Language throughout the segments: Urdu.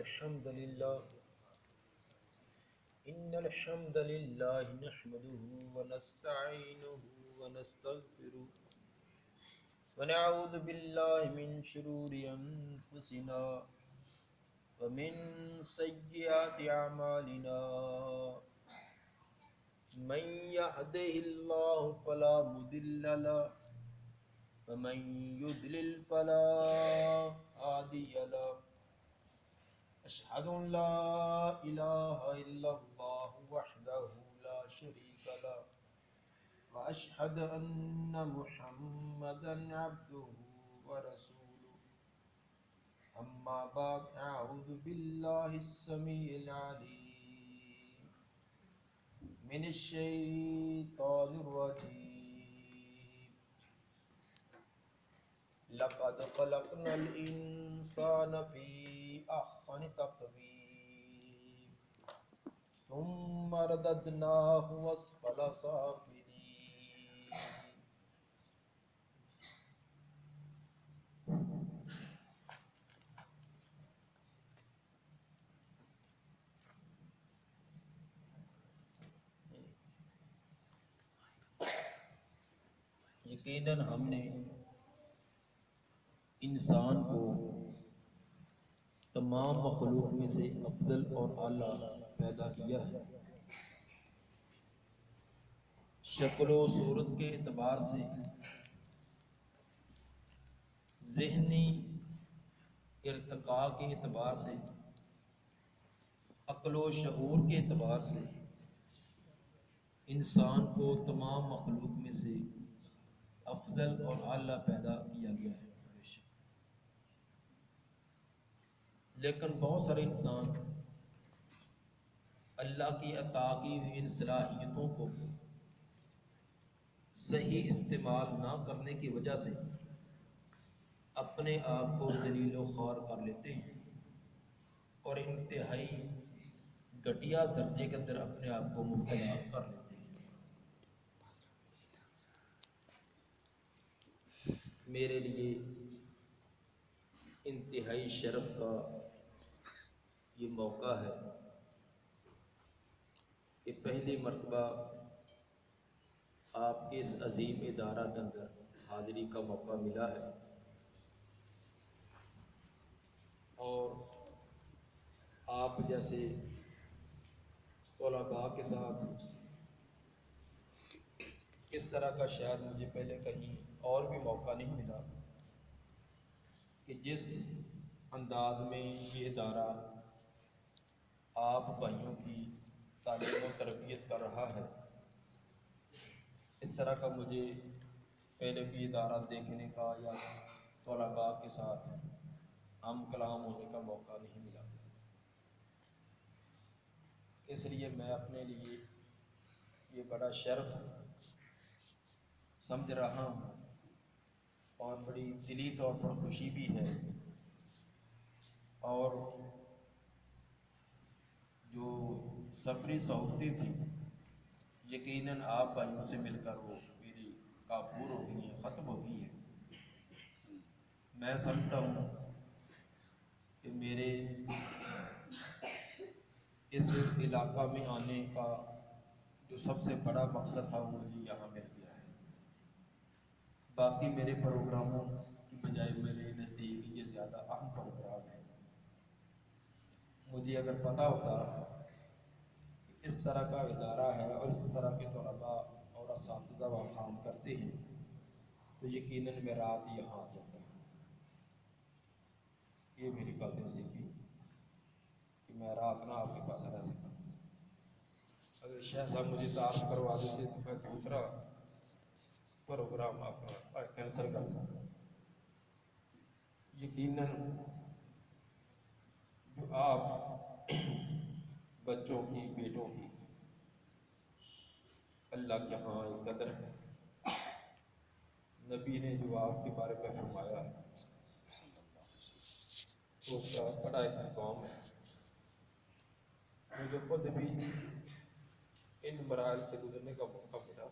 الحمد لله نحمده ونستعينه ونستغفره ونعوذ بالله من شرور أنفسنا ومن سيئات أعمالنا من يهده الله فلا مضل له ومن يضلل فلا هادي له أشهد أن لا إله إلا الله وحده لا شريك له وأشهد أن محمدا عبده ورسوله أما بعد أعوذ بالله السميع العليم من الشيطان الرجيم لقد خلقنا الإنسان في أحسن تقويم ثم رددناه أسفل سافلين یقیناً ہم نے انسان کو تمام مخلوق میں سے افضل اور اعلیٰ پیدا کیا ہے۔ شکل و صورت کے اعتبار سے، ذہنی ارتقاء کے اعتبار سے، عقل و شعور کے اعتبار سے انسان کو تمام مخلوق میں سے افضل اور اعلیٰ پیدا کیا گیا ہے۔ لیکن بہت سارے انسان اللہ کی عطا کی ہوئی ان صلاحیتوں کو صحیح استعمال نہ کرنے کی وجہ سے اپنے آپ کو ذلیل و خوار کر لیتے ہیں اور انتہائی گھٹیا درجے کے اندر اپنے آپ کو مبتلا کر لیتے ہیں۔ میرے لیے انتہائی شرف کا یہ موقع ہے کہ پہلی مرتبہ آپ کے اس عظیم ادارہ کے اندر حاضری کا موقع ملا ہے، اور آپ جیسے طلباء کے ساتھ اس طرح کا شاید مجھے پہلے کہیں اور بھی موقع نہیں ملا کہ جس انداز میں یہ ادارہ آپ بھائیوں کی تعلیم و تربیت کر رہا ہے، اس طرح کا مجھے پہلے کوئی ادارہ دیکھنے کا یا طلباء کے ساتھ ہم کلام ہونے کا موقع نہیں ملا۔ اس لیے میں اپنے لیے یہ بڑا شرف سمجھ رہا ہوں اور بڑی دلی طور پر خوشی بھی ہے، اور جو سفری سہولتیں تھیں یقیناً آپ بھائیوں سے مل کر وہ میری کافور ہو گئی ہیں، ختم ہو گئی ہیں۔ میں سمجھتا ہوں کہ میرے اس علاقہ میں آنے کا جو سب سے بڑا مقصد تھا وہ مجھے یہاں مل گیا ہے۔ باقی میرے پروگراموں کی بجائے میرے نزدیک یہ زیادہ اہم پروگرام ہے۔ مجھے اگر پتہ ہوتا کہ اس طرح کا ادارہ ہے اور اس طرح کے طلباء اور اساتذہ وہاں کام کرتے ہیں تو یقیناً میں رات یہاں آ جاتا ہوں۔ یہ میری بات نصیبی کہ میں رات نہ آپ کے پاس رہ سکا۔ اگر شیخ صاحب مجھے تعارف کروا دیتے تو میں دوسرا پروگرام اپنا کینسل کر دوں۔ یقیناً جو آپ بچوں کی، بیٹوں کی اللہ کے ہاں ایک قدر ہے، نبی نے جو آپ کے بارے میں فرمایا ہے تو اس کا بڑا اہتمام ہے۔ مجھے خود بھی ان مراحل سے گزرنے کا موقع ملا۔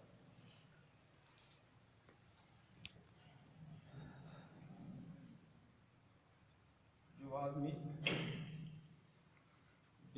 جو آدمی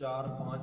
4-5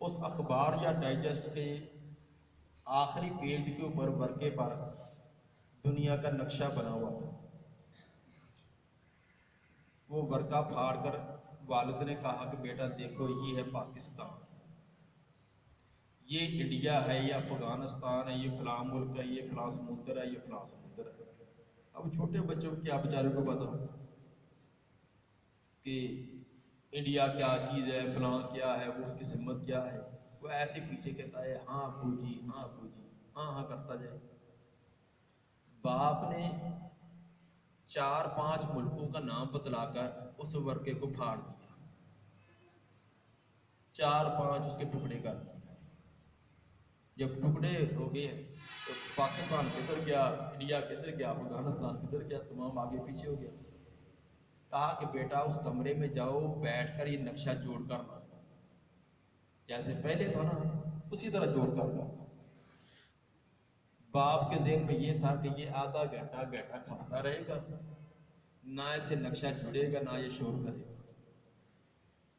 اس اخبار یا ڈائجسٹ کے آخری پیج کے اوپر ورقے پر دنیا کا نقشہ بنا ہوا تھا۔ وہ ورقہ پھاڑ کر والد نے کہا کہ بیٹا دیکھو یہ ہے پاکستان، یہ انڈیا ہے، یہ افغانستان ہے، یہ فلاں ملک ہے، یہ فلاں سمندر ہے، یہ فلاں سمندر ہے۔ اب چھوٹے بچوں کو کیا بیچارے کو پتا کہ انڈیا کیا چیز ہے، فلاں کیا ہے، وہ اس کی سمت کیا ہے؟ وہ ایسے پیچھے کہتا ہے ہاں ابو جی، ہاں ابو جی، ہاں ہاں کرتا جائے۔ باپ نے 4-5 ملکوں کا نام بتلا کر اس ورقے کو پھاڑ دیا، 4-5 اس کے ٹکڑے کر دیے۔ جب ٹکڑے ہو گئے تو پاکستان کدھر گیا، انڈیا کدھر گیا، افغانستان کدھر گیا، تمام آگے پیچھے ہو گیا۔ کہا کہ بیٹا اس کمرے میں جاؤ، بیٹھ کر یہ نقشہ جوڑ کر لاؤ، جیسے پہلے تھا نا اسی طرح جوڑ کر لاؤ۔ باپ کے ذہن میں یہ تھا کہ یہ آدھا گھنٹہ کھپتا رہے گا، نہ اسے نقشہ جڑے گا نہ یہ شور کرے گا۔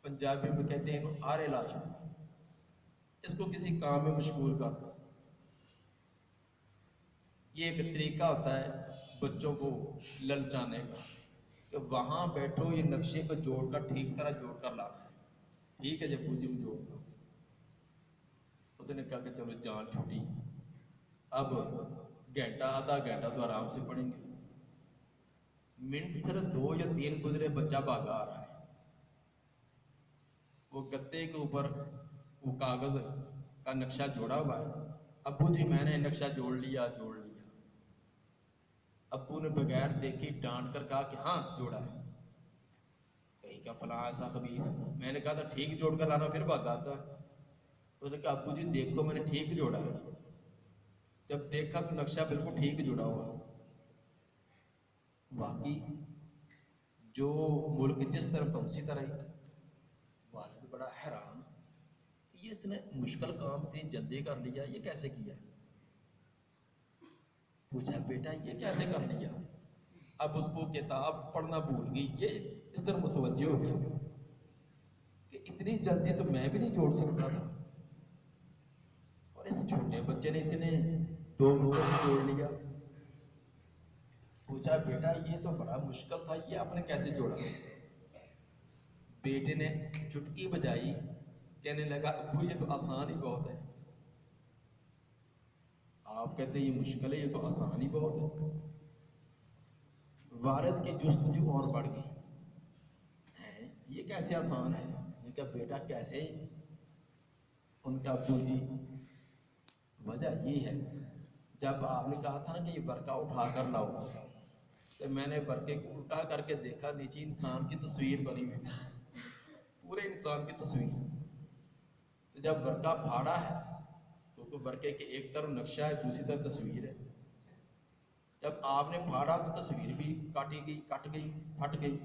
پنجابی میں کہتے ہیں آرے لاش، اس کو کسی کام میں مشغول کر دو۔ یہ ایک طریقہ ہوتا ہے بچوں کو للچانے کا کہ وہاں بیٹھو، یہ نقشے کو جوڑ کر ٹھیک طرح جوڑ کر لانا ہے۔ ٹھیک ہے جب پوجی میں جوڑتا ہوں، اس نے کہا کہ چلو جان چھوٹی، اب گھنٹہ آدھا گھنٹہ تو آرام سے پڑھیں گے۔ منٹ صرف 2 یا 3 گزرے، بچہ بھاگا آ رہا ہے، وہ گتے کے اوپر وہ کاغذ کا نقشہ جوڑا ہوا ہے۔ ابو جی میں نے نقشہ جوڑ لیا۔ ابو نے بغیر دیکھی ڈانٹ کر کہا کہ ہاں جوڑا ہے۔ کہیں کا فلاں ایسا خبیث، میں نے کہا تھا ٹھیک جوڑ کر لانا، پھر بھاگا تھا۔ اس نے کہا ابو جی دیکھو میں نے ٹھیک جوڑا ہے۔ جب دیکھا تو نقشہ بالکل ٹھیک جڑا ہوا۔ باقی جو ملک جس طرف تھا اسی طرح ہی۔ والد بڑا حیران، یہ اس نے مشکل کام اتنی جلدی کر لیا، یہ کیسے کیا؟ پوچھا بیٹا یہ کیسے کر لیا؟ اب اس کو کتاب پڑھنا بھول گئی، یہ اس طرح متوجہ ہو گیا کہ اتنی جلدی تو میں بھی نہیں جوڑ سکتا تھا، اور اس چھوٹے بچے نے اتنے 2 منٹوں میں جوڑ لیا۔ پوچھا بیٹا یہ تو بڑا مشکل تھا، یہ آپ نے کیسے جوڑا؟ بیٹے نے چٹکی بجائی، کہنے لگا ابو یہ تو آسان ہی بہت ہے۔ آپ کہتے ہیں یہ مشکل ہے، یہ تو آسان ہی بہت ہے۔ والد کی جستجو اور بڑھ گئی، یہ کیسے آسان ہے؟ میں کہا بیٹا کیسے؟ ان کا ابو جی وجہ یہ ہے، جب آپ نے کہا تھا نا کہ یہ ورقہ اٹھا کر لاؤ، تو میں نے ورقے کو الٹا کر کے دیکھا، نیچے انسان کی تصویر بنی ہوئی، پورے انسان کی تصویر۔ تو جب ورقہ پھاڑا ہے تو ورقے کے ایک طرف نقشہ ہے، دوسری طرف تصویر ہے۔ جب آپ نے پھاڑا تو تصویر بھی کاٹی گئی، کٹ گئی، پھٹ گئی۔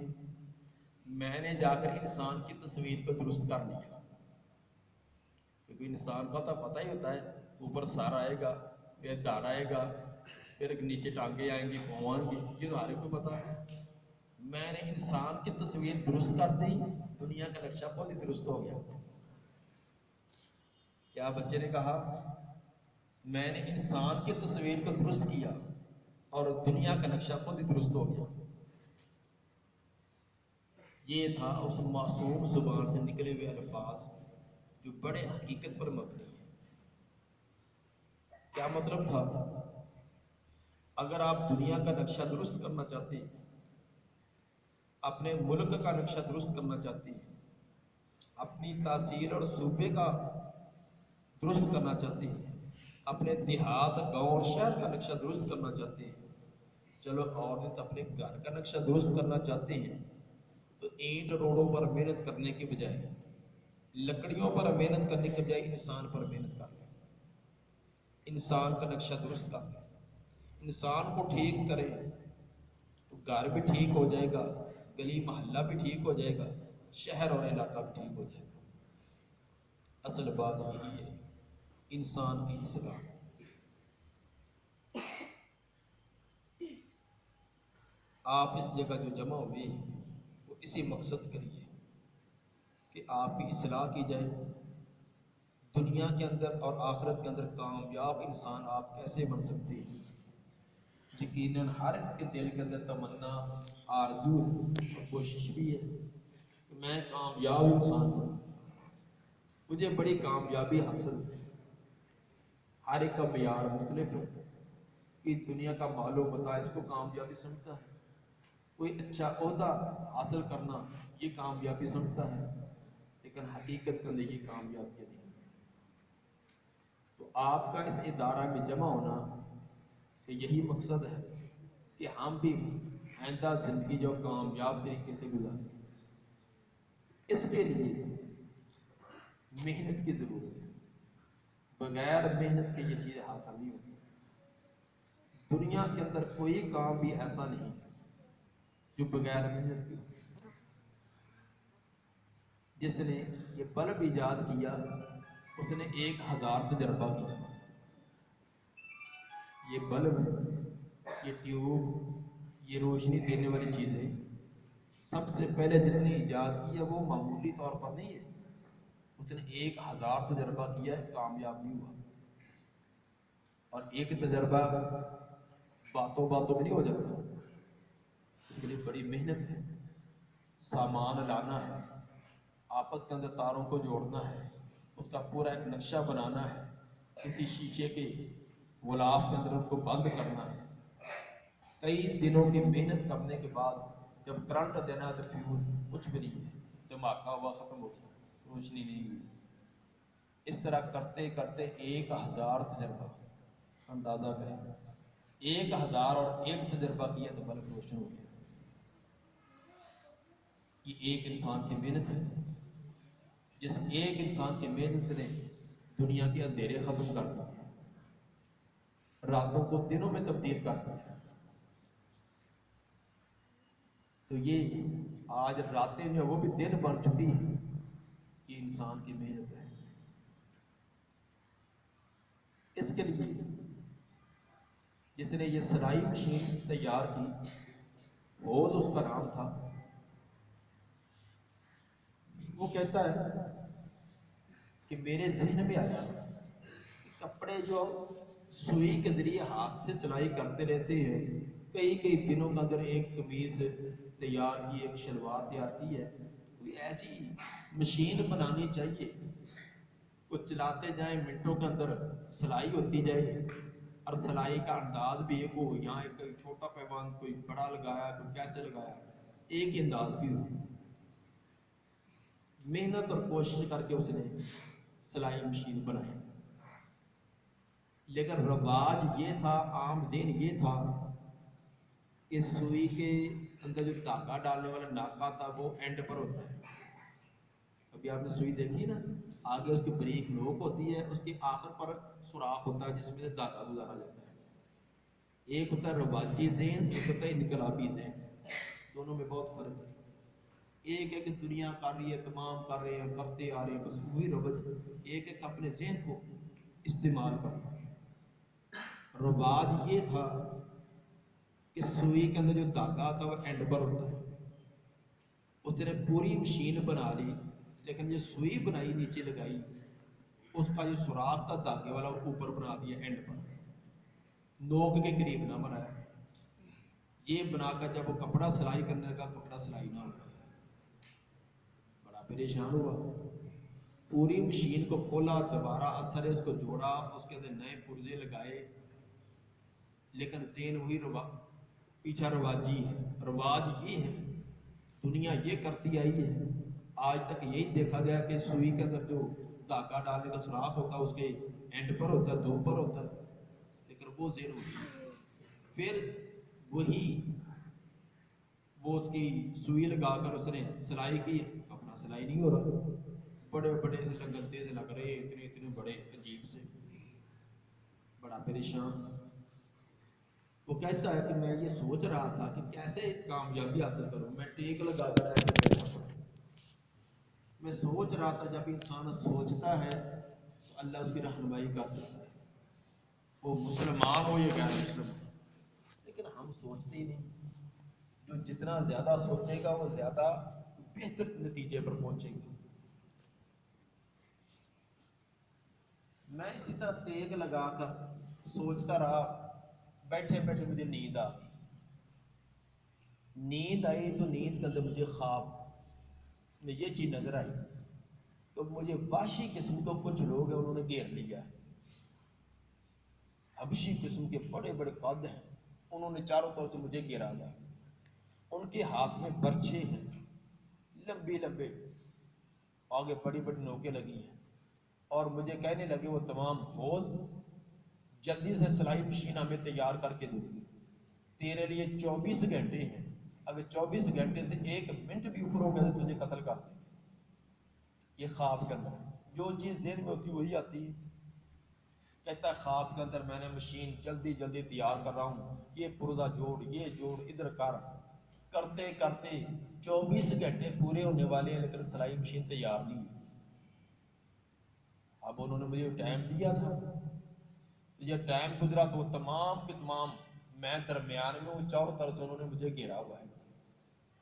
میں نے جا کر انسان کی تصویر کو درست کر لیا، کیونکہ انسان کا تو پتہ ہی ہوتا ہے، اوپر سر آئے گا، پھر داڑھ آئے گا، پھر نیچے ٹانگیں آئیں گی، پاؤں آئیں گی، یہ تو ہر ایک کو پتا ہے۔ میں نے انسان کی تصویر درست کر دی، دنیا کا نقشہ خود ہی درست ہو گیا۔ کیا بچے نے کہا؟ میں نے انسان کی تصویر کو درست کیا اور دنیا کا نقشہ خود ہی درست ہو گیا۔ یہ تھا اس معصوم زبان سے نکلے ہوئے الفاظ جو بڑے حقیقت پر مبنی ہیں۔ کیا مطلب تھا؟ اگر آپ دنیا کا نقشہ درست کرنا چاہتے ہیں، اپنے ملک کا نقشہ درست کرنا چاہتے ہیں، اپنی تحصیل اور صوبے کا درست کرنا چاہتے ہیں، اپنے دیہات، گاؤں اور شہر کا نقشہ درست کرنا چاہتے ہیں، چلو اور نہیں تو اپنے گھر کا نقشہ درست کرنا چاہتے ہیں، تو اینٹ روڈوں پر محنت کرنے کے بجائے، لکڑیوں پر محنت کرنے کے بجائے انسان پر محنت کر لیں۔ انسان کا نقشہ درست کر لیں، انسان کو ٹھیک کریں تو گھر بھی ٹھیک ہو جائے گا، گلی محلہ بھی ٹھیک ہو جائے گا، شہر اور علاقہ بھی ٹھیک ہو جائے گا۔ اصل بات یہی ہے، انسان کی اصلاح۔ آپ اس جگہ جو جمع ہوئے وہ اسی مقصد کے لیے کہ آپ کی اصلاح کی جائے، دنیا کے اندر اور آخرت کے اندر کامیاب انسان آپ کیسے بن سکتے ہیں؟ یقیناً ہر ایک کے دل کے اندر تمنا، آرزو اور کوشش بھی ہے کہ میں کامیاب انسان ہوں، مجھے بڑی کامیابی حاصل ہے۔ ہر ایک کا معیار مختلف ہے کہ دنیا کا مال و متاع اس کو کامیابی سمجھتا ہے، کوئی اچھا عہدہ حاصل کرنا یہ کامیابی سمجھتا ہے، لیکن حقیقت کے اندر یہ کامیابی نہیں۔ تو آپ کا اس ادارہ میں جمع ہونا کہ یہی مقصد ہے کہ ہم بھی آئندہ زندگی جو کامیاب طریقے سے گزاریں۔ اس کے لیے محنت کی ضرورت ہے، بغیر محنت کے یہ چیز حاصل نہیں ہوتی۔ دنیا کے اندر کوئی کام بھی ایسا نہیں جو بغیر محنت کے ہو۔ جس نے یہ بلب ایجاد کیا اس نے 1000 تجربہ کیا۔ یہ بلب، یہ ٹیوب، یہ روشنی دینے والی چیزیں سب سے پہلے جس نے ایجاد کیا وہ معمولی طور پر نہیں ہے، اس نے 1000 تجربہ کیا ہے، کامیاب نہیں ہوا۔ اور ایک تجربہ باتوں باتوں میں نہیں ہو جاتا، اس کے لیے بڑی محنت ہے۔ سامان لانا ہے، آپس کے اندر تاروں کو جوڑنا ہے، اس کا پورا ایک نقشہ بنانا ہے، کسی شیشے کے غلاف کے اندر اس کو بند کرنا ہے۔ کئی دنوں کی محنت کرنے کے بعد جب کرنٹ دینا تو فیوز کچھ بھی نہیں ہے، دھماکہ ہوا، ختم ہو گیا، روشنی نہیں ہوئی۔ اس طرح کرتے کرتے 1000 تجربہ، اندازہ کریں 1000 اور ایک تجربہ کیا تو بلب روشن ہو گیا۔ یہ ایک انسان کی محنت ہے، جس ایک انسان کی محنت نے دنیا کے اندھیرے ختم کر دیے، راتوں کو دنوں میں تبدیل کر دیا۔ تو یہ آج راتیں میں وہ بھی دن بن چکی ہیں، یہ انسان کی محنت ہے۔ اس کے لیے جس نے یہ سلائی مشین تیار کی، ہوز اس کا نام تھا، وہ کہتا ہے کہ میرے ذہن میں آیا کپڑے جو سوئی کے ذریعے ہاتھ سے سلائی کرتے رہتے ہیں، کئی کئی دنوں کے اندر ایک قمیض تیار کی، ایک شلوار تیار کی ہے، کوئی ایسی مشین بنانی چاہیے، کچھ چلاتے جائیں، منٹوں کے اندر سلائی ہوتی جائے، اور سلائی کا انداز بھی ایک ہو، یہاں ایک چھوٹا پیمان کوئی بڑا لگایا، کوئی کیسے لگایا، ایک ہی انداز بھی ہو۔ محنت اور کوشش کر کے اس نے سلائی مشین بنائی، لیکن رواج یہ تھا، عام ذہن یہ تھا کہ سوئی کے اندر جو دھاگا ڈالنے والا ناکا تھا وہ اینڈ پر ہوتا ہے۔ ابھی آپ نے سوئی دیکھی نا، آگے اس کی بریک نوک ہوتی ہے، اس کے آخر پر سوراخ ہوتا ہے جس میں سے دھاگا گزارا جاتا ہے۔ ایک ہوتا ہے رواجی ذہن، ایک ہوتا ہے انقلابی ذہن، دونوں میں بہت فرق ہے۔ ایک ہے کہ دنیا کر رہی ہے، تمام کر رہے ہیں، کرتے آ رہے ہیں، بس وہی رواج۔ ایک ہے کہ اپنے ذہن کو استعمال کرنا۔ رواج یہ تھا کہ سوئی کے اندر جو دھاگا تھا وہ اینڈ پر ہوتا ہے۔ اس نے پوری مشین بنا لی، لیکن جو سوئی بنائی نیچے لگائی، اس کا جو سوراخ تھا دھاگے والا وہ اوپر بنا دیا، اینڈ پر، نوک کے قریب نہ بنایا۔ یہ بنا کر جب وہ کپڑا سلائی کرنے لگا، کپڑا سلائی نہ ہوا، بڑا پریشان ہوا۔ پوری مشین کو کھولا، دوبارہ اثر اس کو جوڑا، اس کے اندر نئے پرزے لگائے، لیکن ذہن وہی پیچھا رواجی ہے۔ رواج یہ ہے، دنیا یہ کرتی آئی ہے، آج تک یہی دیکھا گیا کہ سوئی کے اندر جو دھاگا ڈالنے کا سوراخ ہوتا ہے اس کے اینڈ پر ہوتا ہے، دو پر ہوتا ہے، لیکن وہ ذہن ہوتی ہے۔ پھر وہی وہ اس کی سوئی لگا کر اس نے سلائی کی، اپنا سلائی نہیں ہو رہا، بڑے بڑے سے گندے سے لگ رہے، اتنے اتنے بڑے عجیب سے، بڑا پریشان۔ وہ کہتا ہے کہ میں یہ سوچ رہا تھا کہ کیسے کامیابی حاصل کروں، میں ٹیک لگا کر ایسے بیٹھا پڑا، میں سوچ رہا تھا۔ جب انسان سوچتا ہے تو اللہ اس کی رہنمائی کر دیتا ہے، وہ مسلمان ہو یا غیر مسلم، لیکن ہم سوچتے ہی نہیں۔ جو جتنا زیادہ سوچے گا وہ زیادہ بہتر نتیجے پر پہنچے گا۔ میں اسی طرح ٹیک لگا کر سوچتا رہا، بیٹھے بیٹھے مجھے نیند آ گئی۔ نیند آئی تو نیند کے اندر مجھے خواب میں یہ چیز نظر آئی تو مجھے وحشی قسم کو کچھ لوگ ہیں انہوں نے گھیر لیا ہے، حبشی قسم کے بڑے بڑے قد ہیں، انہوں نے چاروں طرف سے مجھے گھیرا لیا، ان کے ہاتھ میں برچھے ہیں لمبے لمبے، آگے بڑی بڑی نوکیں لگی ہیں، اور مجھے کہنے لگے وہ تمام فوج جلدی سے سلائی مشین ہمیں تیار کر کے دو، تیرے لیے 24 گھنٹے ہیں، اگر 24 گھنٹے سے 1 منٹ بھی اوپر ہو گیا تو تجھے قتل کر دیں گے۔ یہ خواب کے اندر جو چیز ذہن میں ہوتی وہی آتی ہے۔ کہتا ہے خواب کے اندر میں نے مشین جلدی جلدی تیار کر رہا ہوں، یہ پرزہ جوڑ، یہ جوڑ، ادھر کر، کرتے کرتے 24 گھنٹے پورے ہونے والے ہیں لیکن سلائی مشین تیار نہیں ہوئی۔ اب انہوں نے مجھے ٹائم دیا تھا، یہ ٹائم گزرا تو وہ تمام کے تمام، میں درمیان میں ہوں، چاروں طرف سے انہوں نے مجھے گھیرا ہوا ہے۔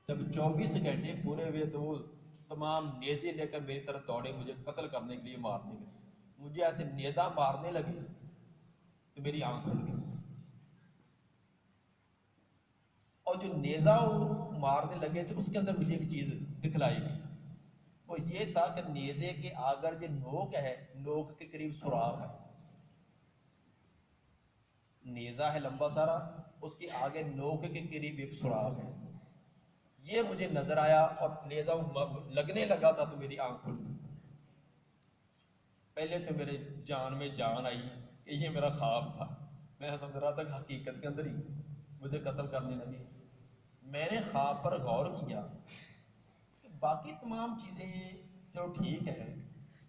جب 24 گھنٹے پورے ہوئے تو وہ تمام نیزے لے کر میری طرف دوڑے مجھے قتل کرنے کے لیے، مارنے کے لیے۔ مجھے ایسے نیزہ مارنے لگے تو میری آنکھ کھل گئی، اور جو نیزہ وہ مارنے لگے تھے اس کے اندر مجھے ایک چیز دکھلائی گئی، وہ یہ تھا کہ نیزے کے آگر جو نوک ہے، نوک کے قریب سوراخ ہے، نیزہ ہے لمبا سارا، اس کے آگے نوک کے قریب ایک سوراخ ہے۔ یہ مجھے نظر آیا اور نیزہ لگنے لگا تھا تو میری آنکھ کھل گئی۔ پہلے تو میرے جان میں جان آئی کہ یہ میرا خواب تھا، میں سمجھ رہا تھا کہ حقیقت کے اندر ہی مجھے قتل کرنے لگے۔ میں نے خواب پر غور کیا کہ باقی تمام چیزیں جو ٹھیک ہے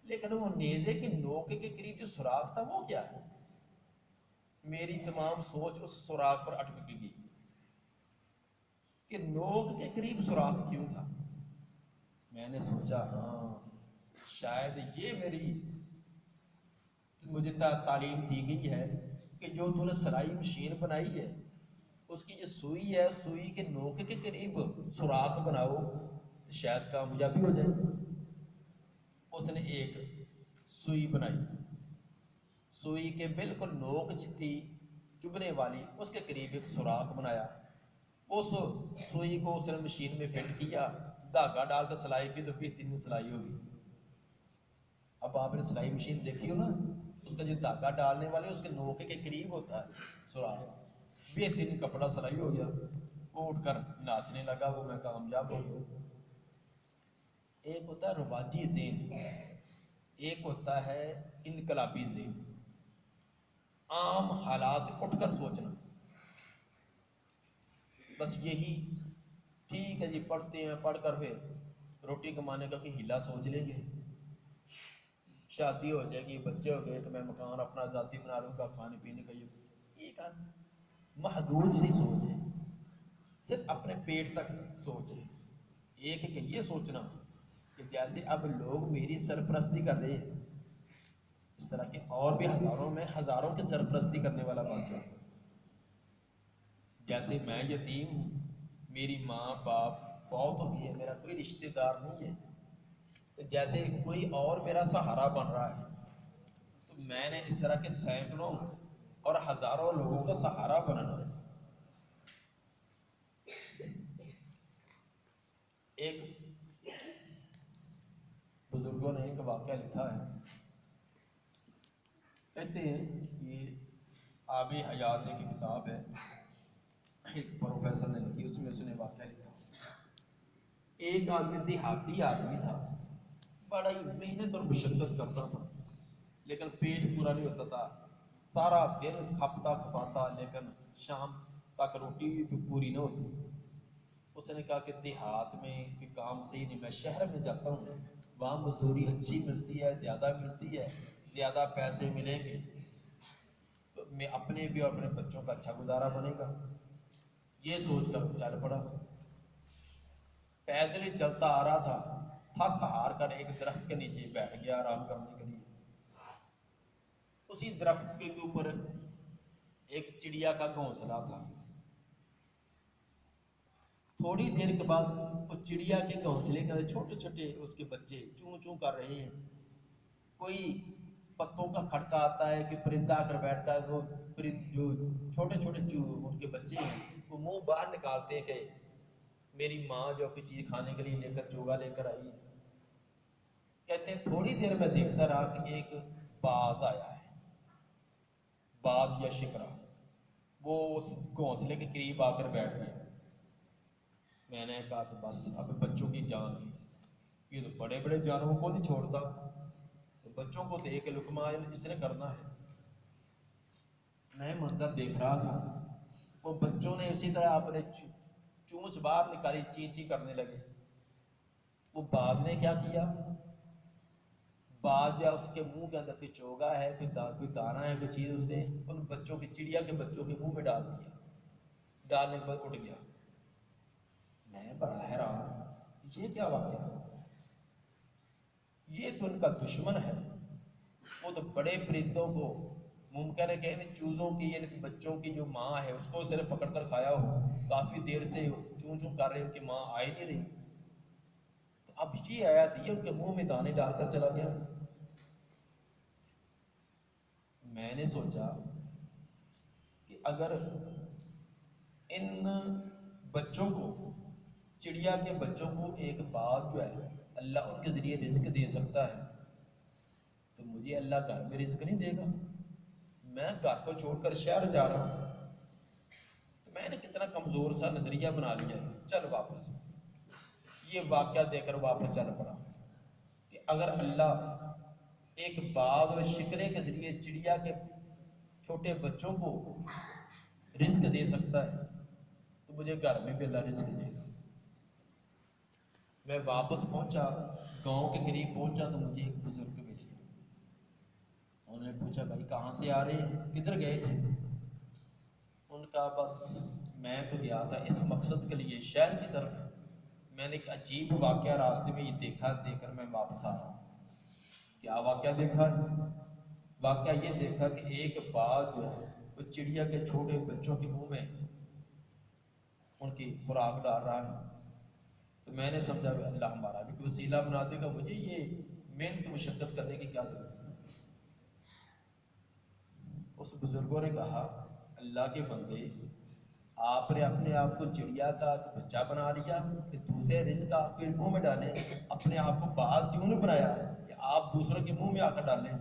لیکن وہ نیزے کے نوک کے قریب جو سوراخ تھا وہ کیا ہے؟ میری تمام سوچ اس سوراخ پر اٹک گئی کہ نوک کے قریب سوراخ کیوں تھا۔ میں نے سوچا ہاں شاید یہ مجھے تعلیم دی گئی ہے کہ جو تو نے سلائی مشین بنائی ہے اس کی جو سوئی ہے، سوئی کے نوک کے قریب سوراخ بناؤ تو شاید کامیابی ہو جائے۔ اس نے ایک سوئی بنائی، سوئی کے بالکل نوک تھی چبھنے والی، اس کے قریب ایک سوراخ بنایا، اس سوئی کو اس نے مشین میں فٹ کیا، دھاگا ڈال کر سلائی کی تو بہترین سلائی ہوگی۔ اب آپ نے سلائی مشین دیکھی ہو نا، اس کا جو دھاگا ڈالنے والے اس کے نوکے کے قریب ہوتا ہے سوراخ، بہترین کپڑا سلائی ہو گیا۔ وہ اٹھ کر ناچنے لگا، وہ میں کامیاب ہو گیا۔ ایک ہوتا ہے رواجی ذہن، ایک ہوتا ہے انقلابی ذہن، عام حالات سے اٹھ کر سوچنا۔ بس یہی ٹھیک ہے جی، پڑھتے ہیں، پڑھ کر پھر روٹی کمانے کا کوئی ہیلا سوچ لیں گے، شادی ہو جائے گی، بچے ہو گئے تو میں مکان اپنا ذاتی بنا لوں گا، کھانے پینے کا یہ محدود سی سوچ ہے، صرف اپنے پیٹ تک سوچ ہے۔ ایک ہے کہ یہ سوچنا کہ جیسے اب لوگ میری سرپرستی کر رہے ہیں اس طرح کے اور بھی ہزاروں میں ہزاروں کی سرپرستی کرنے والا بن جاتا۔ جیسے میں یتیم ہوں، میری ماں باپ فوت ہو گئی ہے، میرا کوئی رشتہ دار نہیں ہے، تو جیسے کوئی اور میرا سہارا بن رہا ہے تو میں نے اس طرح کے سینکڑوں اور ہزاروں لوگوں کا سہارا بننا ہے۔ ایک بزرگوں نے ایک واقعہ لکھا ہے، کہتے ہیں یہ آب حیات کی کتاب ہے، ایک پروفیسر نے لکھی، اس میں اس نے واقعہ لکھا، ایک آدمی دیہاتی آدمی تھا، بڑا ہی محنت اور مشقت کرتا تھا لیکن پیٹ پورا نہیں ہوتا تھا، سارا دن کھپتا کھپاتا لیکن شام تک روٹی بھی پوری نہ ہوتی۔ اس نے کہا کہ دیہات میں کوئی کام صحیح نہیں، میں شہر میں جاتا ہوں، وہاں مزدوری اچھی ملتی ہے، زیادہ ملتی ہے، زیادہ پیسے ملیں گے تو میں اپنے بھی اور اپنے بچوں کا اچھا گزارا بنے گا۔ یہ سوچ کر چل پڑا، پیدل ہی چلتا آ رہا تھا، تھک ہار کر ایک درخت کے نیچے بیٹھ گیا آرام کرنے کے لیے۔ اسی درخت کے اوپر ایک چڑیا کا گھونسلہ تھا۔ تھوڑی دیر کے بعد وہ چڑیا کے گھونسلے کے چھوٹے چھوٹے اس کے بچے چوں چوں کر رہے ہیں، کوئی پتوں کا کھڑکا آتا ہے کہ پرندہ آ کر بیٹھتا ہے، وہ پرند جو چھوٹے چھوٹے ان کے بچے ہیں وہ منہ باہر نکالتے ہیں کہ میری ماں جو کوئی چیز کھانے کے لیے لے کر چوگا لے کر آئی ہے۔ کہتے ہیں تھوڑی دیر میں دیکھتا رہا کہ ایک باز آیا ہے، باز یا شکرا، وہ اس گھونسلے کے قریب آ کر بیٹھ گیا۔ میں نے کہا کہ بس اب بچوں کی جان کی، یہ تو بڑے بڑے جانوروں کو نہیں چھوڑتا، تو بچوں کو دے کے لقمہ اس نے کرنا ہے۔ میں منظر دیکھ رہا تھا، وہ بچوں نے اسی طرح اپنے چونچ باہر نکالی، چی چی کرنے لگے۔ وہ باز نے کیا کیا، باز یا اس کے منہ کے اندر کوئی چوگا ہے، کوئی دانا ہے، کوئی چیز، اس نے ان بچوں کی، چڑیا کے بچوں کے منہ میں ڈال دیا، ڈالنے کے بعد اڑ گیا۔ میں بڑا حیران، یہ کیا واقعہ، یہ تو ان کا دشمن ہے۔ وہ تو بڑے پرندوں کو، ممکن ہے کہ ان چوزوں کی، ان بچوں کی جو ماں ہے اس کو صرف پکڑ کر کھایا ہو، کافی دیر سے چوں چوں کر رہے ان کی ماں آئی نہیں رہی، تو اب یہ آیت یہ ان کے منہ میں دانے ڈال کر چلا گیا۔ میں نے سوچا کہ اگر ان بچوں کو، چڑیا کے بچوں کو ایک باز جو ہے اللہ ان کے ذریعے رزق دے سکتا ہے، تو مجھے اللہ گھر میں رزق نہیں دے گا؟ میں گھر کو چھوڑ کر شہر جا رہا ہوں، تو میں نے کتنا کمزور سا نظریہ بنا لیا، چل واپس۔ یہ واقعہ دے کر واپس چل پڑا کہ اگر اللہ ایک باز اور شکرے کے ذریعے چڑیا کے چھوٹے بچوں کو رزق دے سکتا ہے تو مجھے گھر میں بھی اللہ رزق دے گا۔ میں واپس پہنچا، گاؤں کے قریب پہنچا تو مجھے ایک بزرگ ملے۔ انہوں نے پوچھا بھائی کہاں سے آ رہے ہیں، کدھر گئے تھے؟ ان کا بس میں تو گیا تھا اس مقصد کے لیے شہر کی طرف، میں نے ایک عجیب واقعہ راستے میں یہ دیکھا، دیکھ کر میں واپس آ رہا ہوں۔ کیا واقعہ دیکھا؟ واقعہ یہ دیکھا کہ ایک باز جو ہے وہ چڑیا کے چھوٹے بچوں کے منہ میں ان کی خوراک ڈال رہا ہے۔ تو میں نے سمجھا کہ اللہ ہمارا بھی کوئی وسیلہ بنا دے گا، مجھے یہ محنت مشقت کرنے کی کیا ضرورت ہے۔ اس بزرگوں نے کہا اللہ کے بندے، آپ نے اپنے آپ کو چڑیا کا بچہ بنا لیا کہ دوسرے رزق آپ کے منہ میں ڈالیں، اپنے آپ کو باز کیوں نہیں بنایا کہ آپ دوسروں کے منہ میں آ کر ڈالیں؟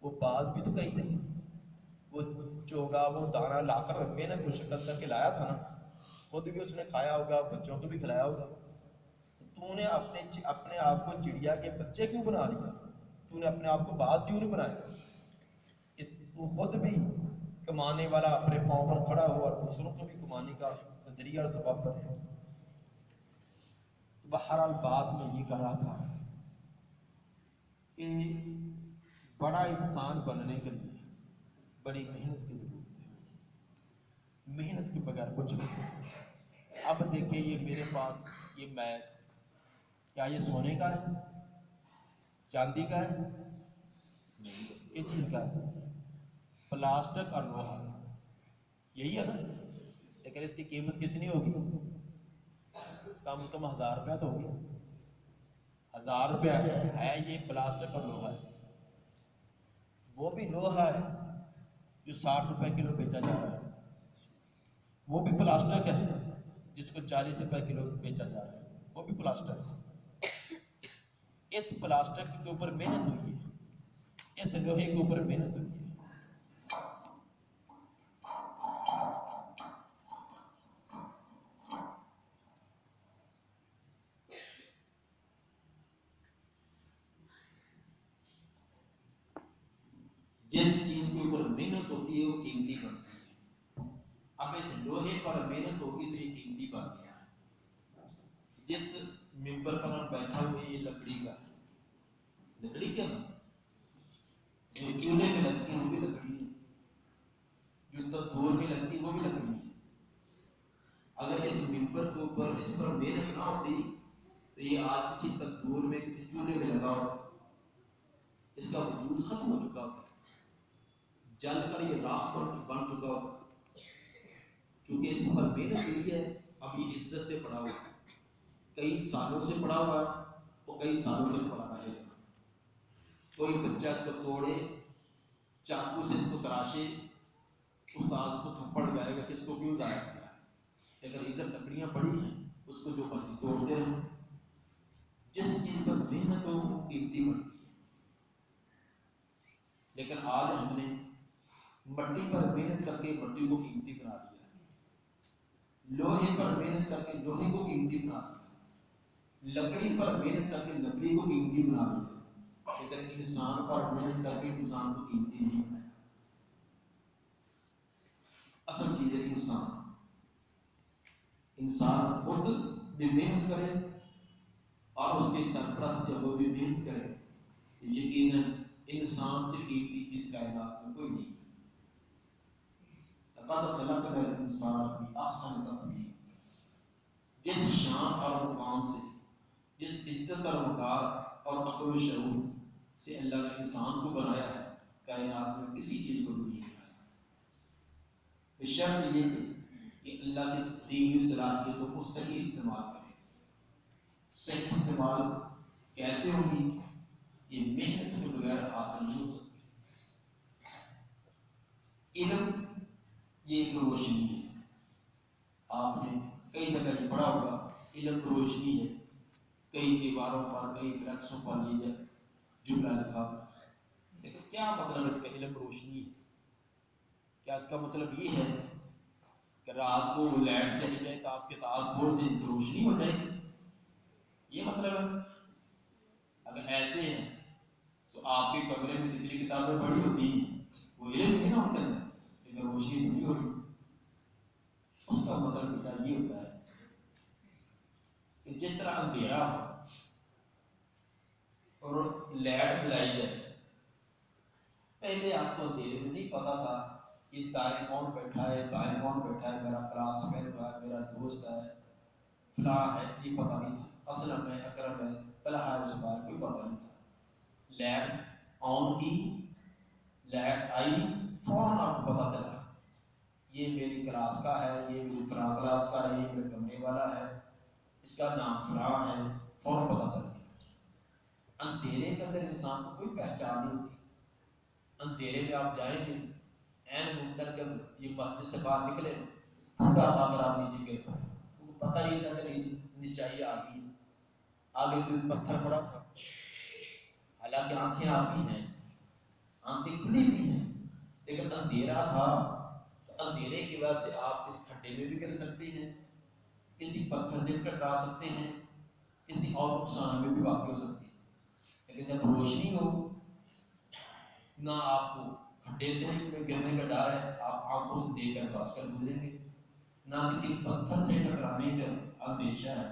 وہ باز بھی تو کہیں سے، وہ چوگا، وہ دانا لا کر محنت مشقت کر کے لایا تھا نا، خود بھی اس نے کھایا ہوگا، بچوں کو بھی کھلایا ہوگا۔ تو نے اپنے آپ کو چڑیا کے بچے کیوں بنا لیا؟ تو نے اپنے آپ کو باز کیوں نہیں بنایا کہ تو خود بھی کمانے والا، اپنے پاؤں پر کھڑا ہو اور دوسروں کو بھی کمانے کا ذریعہ اور سبب بنے؟ بہرحال بات میں یہ کر رہا تھا کہ بڑا انسان بننے کے لیے بڑی محنت کی ضرورت ہے، محنت کے بغیر کچھ نہیں۔ اب دیکھیں یہ میرے پاس یہ میچ، کیا یہ سونے کا ہے، چاندی کا ہے؟ نہیں، کس چیز کا ہے؟ پلاسٹک اور لوہا، یہی ہے نا؟ لیکن اس کی قیمت کتنی ہوگی؟ کم کم 1000 روپیہ تو ہوگی، 1000 روپیہ ہے یہ پلاسٹک اور لوہا ہے۔ وہ بھی لوہا ہے جو 60 روپے کلو بیچا جا رہا ہے، وہ بھی پلاسٹک ہے جس کو 40 روپے کلو بیچا جا رہا ہے، وہ بھی پلاسٹک ہے۔ اس پلاسٹک کے اوپر محنت ہوئی ہے، اس لوہے کے اوپر محنت ہوئی ہے۔ جس چیز کے اوپر محنت ہوتی ہے وہ قیمتی بنتی ہے۔ اب اس لوہے پر محنت ہوگی تو یہ قیمتی بن گیا ہے۔ جس ممبر پر ہم بیٹھا ہوئے یہ لکڑی کا ہے، لکڑی کیا نا، جو چولہے میں لگتی ہے وہ بھی لکڑی ہے، جو تندور میں لگتی ہے وہ بھی لکڑی ہے۔ اگر اس ممبر کے اوپر اس پر محنت نہ ہوتی تو یہ آج کسی تندور میں، کسی چولہے میں لگا ہوتا، اس کا وجود ختم ہو چکا ہوتا، جل کر یہ راکھ بن چکا ہوتا، کیونکہ اس پر محنت ہوئی ہے۔ اب یہ عزت سے پڑا ہوا ہے، کئی سالوں سے پڑا ہوا ہے، وہ کئی سالوں تک پڑا رہے گا۔ کوئی بچہ اس کو توڑے، چاقو سے اس کو تراشے، استاد کو تھپڑ جائے گا کہ اس کو کیوں ضائع کیا، اگر ادھر لکڑیاں پڑی ہیں اس کو جو مرضی توڑتے رہے. جس چیز پر محنت ہو وہ قیمتی پڑتی ہے. لیکن آج ہم نے مٹی پر محنت کر کے مٹی کو قیمتی بنا دیا، لوہے پر محنت کر کے لوہے کو قیمتی بنا دیا، لکڑی پر محنت کر کے لکڑی کو قیمتی بنا دیا، لیکن انسان پر محنت کر کے انسان کو قیمتی نہیں بنایا. اصل چیز ہے انسان. انسان خود بھی محنت کرے اور اس کے سرپرست جب وہ بھی محنت کرے، یقیناً انسان سے قیمتی چیز کائنات میں کوئی نہیں. لقد خلقنا الانسان فی احسن تقویم. جس شان اور مقام سے، جس عزت اور وقار اور عقل و شعور سے اللہ نے انسان کو بنایا ہے، کائنات میں کسی چیز کو بھی نہیں بنایا. بشرط یہ کہ اللہ کی دی ہوئی صلاحیتوں کو صحیح استعمال کریں. صحیح استعمال کیسے ہوگی؟ یہ محنت کے بغیر حاصل نہیں ہو سکتی. علم یہ ایک روشنی ہے. آپ نے کئی جگہ یہ پڑھا ہوگا، علم روشنی ہے. کئی دیواروں پر، کئی فلیکسوں پر یہ جملہ لکھا. لیکن کیا مطلب اس کا علم روشنی ہے؟ کیا اس کا مطلب یہ ہے کہ رات کو لائٹ چلی جائے تو آپ کتاب کھول دیں تو روشنی ہو جائے گی؟ یہ مطلب ہے؟ اگر ایسے ہیں تو آپ کے کمرے میں جتنی کتابیں پڑھی ہوتی ہیں وہ علم نہیں نہ ہوتا ہے، لیکن روشنی نہیں ہو رہی. اس کا مطلب بیٹا یہ ہوتا ہے کہ جس طرح اندھیرا ہو اور لائٹ جلائی جائے. پہلے آپ کو اندھیرے میں نہیں پتا تھا یہ دائیں کون بیٹھا ہے، بائیں کون بیٹھا ہے، میرا کلاس میٹ ہے، میرا دوست ہے، فلاں ہے، یہ پتہ نہیں تھا. اسلم ہے، اکرم ہے، طلحہ ہے، زبیر، کوئی پتہ نہیں تھا. لائٹ آن کی، لائٹ آئی، فوراً آپ کو پتہ چلا یہ میری کلاس کا ہے، یہ میری فلاں کلاس کا ہے، یہ میرے کمرے والا ہے، اس کا نام فلاں ہے، فوراً پتہ چل گیا. اندھیرے کے اندر انسان کو کوئی پہچان نہیں ہوتی. اندھیرے میں آپ جائیں گے، این منکر کے یہ مسجد سے باہر نکلے، ٹھنڈا تھا اگر آپ نیچے گر پڑے، ان کو پتہ ہی تھا کہ نیچائی آ گئی، آگے کوئی پتھر پڑا تھا. حالانکہ آنکھیں آپ کی ہیں، آنکھیں کھلی بھی ہیں، لیکن اندھیرا تھا. تو اندھیرے کی وجہ سے آپ کسی کھڈے میں بھی گر سکتے ہیں، کسی پتھر سے بھی ٹکرا سکتے ہیں، کسی اور نقصان میں بھی واقع ہو سکتے ہیں. لیکن جب روشنی ہو، نہ آپ کو کھڈے سے گرنے کا ڈر ہے، آپ آنکھوں سے دیکھ کر بچ کر گزریں گے، نہ کسی پتھر سے ٹکرانے کا اندیشہ ہے.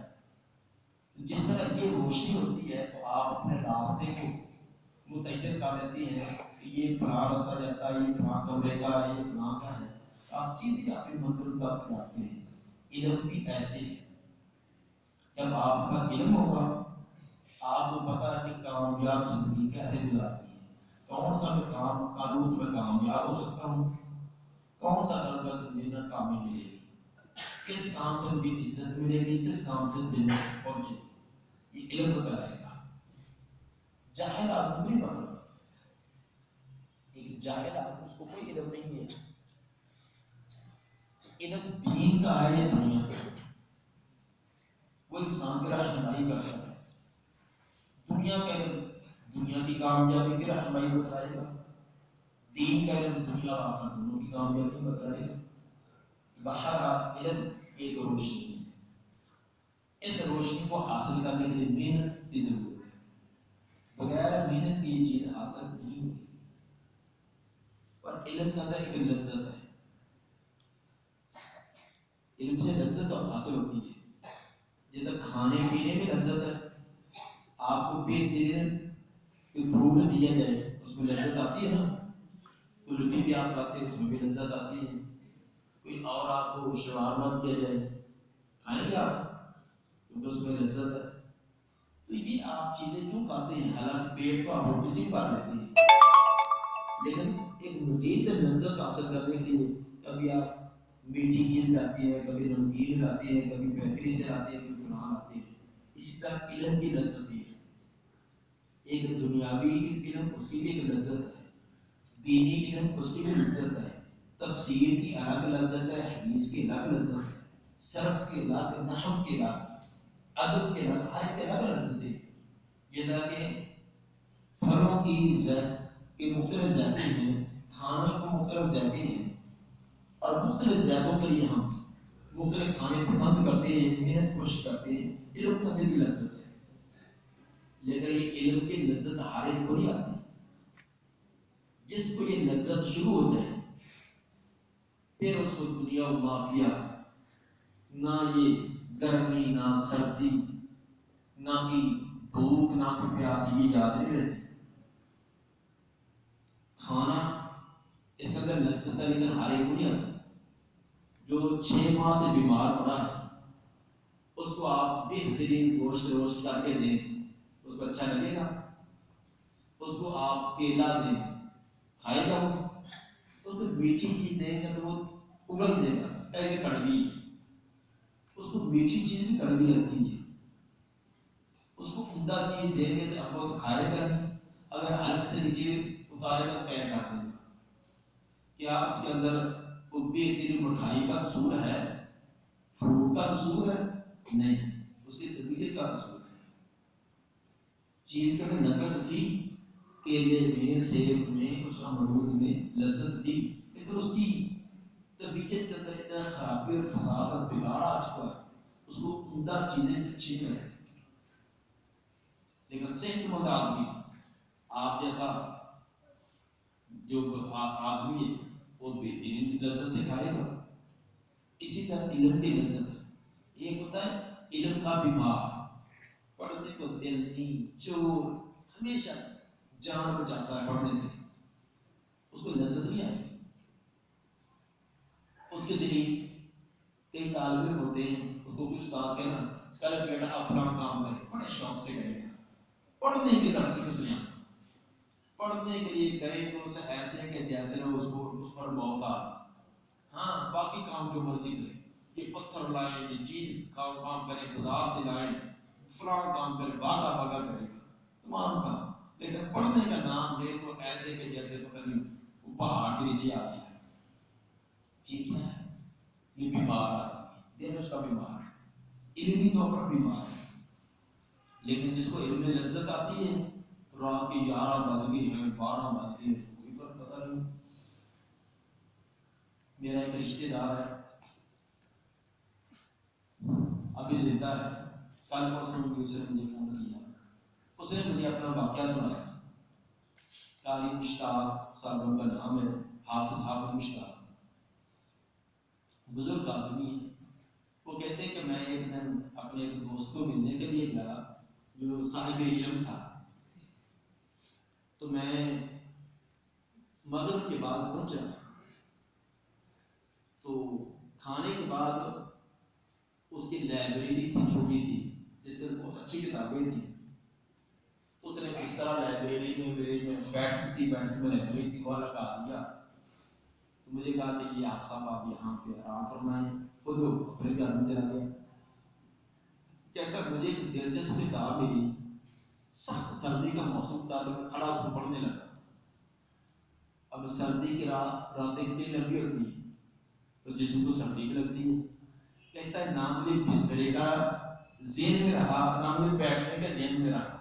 جس طرح یہ روشنی ہوتی ہے تو آپ اپنے راستے کو متعین کر لیتے ہیں کہ یہ فلاں راستہ جاتا ہے، یہ فلاں کمرے کا ہے، یہ فلاں کا ہے، آپ سیدھی اپنی منزل تک جاتے ہیں. علم بھی ایسے ہے. جب آپ کا علم ہوگا آپ کو پتا ہے کہ کامیاب زندگی کیسے گزارتی ہے، کون سا میں کام قانون میں کامیاب ہو سکتا ہوں، کون سا کام کا زندگی میں کامیابی ملے گی، کس کام سے مجھے عزت ملے گی، کس کام سے جنت پہنچے گی. یہ علم بتائے گا. جاہل آدمی نہیں پتا. ایک جاہل آدمی، اس کو کوئی علم نہیں ہے. علم دین کا ہے یا دنیا کا؟ وہ انسان کی رہنمائی کرتا ہے. دنیا کا علم دنیا کی کامیابی کی رہنمائی بتلائے گا، دین کا علم دنیا اور آخرت دونوں کی کامیابی بتلائے گا. بہرحال علم ایک روشنی ہے. اس روشنی کو حاصل کرنے کے لیے محنت کی ضرورت ہے. بغیر محنت کی یہ چیز حاصل نہیں ہوگی. اور علم کے اندر ایک لذت ہے. علم سے لذت حاصل ہوتی ہے. جیسے کھانے پینے میں لذت ہے. آپ کو پیٹ دینے کوئی فروٹ دیا جائے اس میں لذت آتی ہے نا. کلفی بھی آپ کھاتے ہیں اس میں بھی لذت آتی ہے. کوئی اور آپ کو شورما دیا جائے کھائیں گے آپ، کیونکہ اس میں لذت ہے. تو یہ آپ چیزیں کیوں کھاتے ہیں؟ حالانکہ پیٹ کو آپ روٹی سے بھر لیتے ہیں، لیکن ایک مزید لذت حاصل کرنے کے لیے کبھی آپ میٹھی چیز لاتی ہے، کبھی نمکین لاتی ہے، کبھی بیکری سے لاتی ہے، کبھی فلان لاتی ہے. اسی طرح علم کی لذت ہے. ایک دنیاوی علم اس کی بھی ایک لذت ہے، دینی علم اس کی بھی لذت ہے، تفسیر کی الگ لذت ہے، حدیث کی الگ لذت ہے، صرف کے الگ، نحو کے الگ، ادب کے الگ، ہر کے الگ لذت ہے۔ یہ تھا کہ پھلوں کی ذات کے مختلف ذائقے ہیں، کھانوں کو مختلف ذائقے ہیں، اور مختلف ذائقوں کے لیے ہم مختلف کھانے پسند کرتے ہیں، محنت کوشش کرتے ہیں، علم کا بھی لذت ہے۔ لیکن یہ علم کی لذت ہر ایک کو نہیں آتی۔ جس کو یہ لذت شروع ہو جائے پھر اس کو دنیا و مافیا، نہ یہ گرمی نہ سردی، نہ کی بھوک نہ کی پیاس، یہ یاد نہیں رہتی۔ کھانا اس کے اندر لذت ہے لیکن ہر ایک کو نہیں آتی۔ جو 6 ماہ سے بیمار پڑا ہے اس کو آپ بہترین گوشت روشت کر کے دیں، اس کو اچھا لگے گا؟ اس کو آپ کیلا دیں، کھائے گا وہ؟ اس کو میٹھی چیز دیں گے تو وہ اگل دے گا، کہے کہ کڑوی ہے۔ اس کو میٹھی چیز بھی کڑوی لگتی ہے۔ اس کو عمدہ چیز دیں گے تو اب وہ کھائے گا نہیں، اگر حلق سے نیچے اتارے گا تو پیر کاٹ دے گا۔ کیا اس کے اندر وہ بہترین مٹھائی کا قصور ہے، فروٹ کا قصور ہے؟ نہیں، اس کی طبیعت کا قصور ہے۔ چیز کے اندر لذت تھی، کیلے میں، سیب میں، اس امرود میں لذت تھی، لیکن اس کی طبیعت کے اندر اتنا خرابی اور فساد اور بگاڑ آ چکا ہے، اس کو عمدہ چیزیں اچھی نہیں لگتی۔ لیکن صحت مند آدمی، آپ جیسا جو آپ آدمی ہے وہ بہترین لذت سے کھائے گا۔ اسی طرح علم کی لذت، ایک ہوتا ہے علم کا بیمار، پڑھنے کو دل نہیں، چور، ہمیشہ جان بچاتا ہے پڑھنے سے، اس کو لذت نہیں آئے گی۔ اس کے دل کئی طالب علم ہوتے ہیں، اس کو کچھ استاد کہنا کل بیٹا آپ فلاں کام کرے، بڑے شوق سے کرے گا، پڑھنے کی طرف کچھ نہیں آتا۔ پڑھنے کے لیے گئے تو اسے ایسے کہ جیسے نہ اس پر موت آ، ہاں باقی کام جو مرضی کرے، یہ پتھر لائیں، یہ چیز کام کرے، بازار سے لائیں، فلاں کام کرے، بھاگا بھاگا کرے گا تمام کام، لیکن پڑھنے کا نام لے تو ایسے کہ جیسے پتہ نہیں وہ پہاڑ کے نیچے آ گیا۔ یہ کیا ہے؟ یہ بیمار آدمی، دل اس کا بیمار ہے، علمی طور پر بیمار ہے۔ لیکن جس کو علم میں لذت آتی ہے، رات کے 11 بج گئے ہیں، 12 بج گئے ہیں، کوئی فرق پتہ نہیں۔ میرا ایک رشتے دار ہے، ابھی زندہ ہے، کل پرسوں بھی اس نے مجھے فون کیا، اس نے مجھے اپنا واقعہ سنایا۔ قاری مشتاق صاحب ان کا نام ہے، حافظ مشتاق، بزرگ آدمی ہے۔ وہ کہتے ہیں کہ میں ایک دن اپنے ایک دوست کو ملنے کے لیے گیا جو صاحب علم تھا، تو میں مغرب کے بعد پہنچا، تو کھانے کے بعد اس کی لائبریری تھی چھوٹی سی، جس کے اندر بہت اچھی کتابیں تھیں۔ اس نے اس طرح لائبریری میں بیٹھ تھی، بیٹھ میں لائبریری تھی وہاں لگا دیا، تو مجھے کہا کہ یہ آپ صاحب آپ یہاں پہ آرام فرمائیں، خود اپنے گھر میں چلا گیا۔ کہتا مجھے ایک دلچسپ کتاب ملی، سخت سردی کا موسم تھا تو میں کھڑا اس کو پڑھنے لگا۔ اب سردی کی راتیں کتنی لمبی ہوتی ہیں تو جسم کو سردی بھی لگتی ہے۔ کہتا ہے نہ مجھے بسترے کا ذہن میں رہا، نہ مجھے بیٹھنے کا ذہن میں رہا،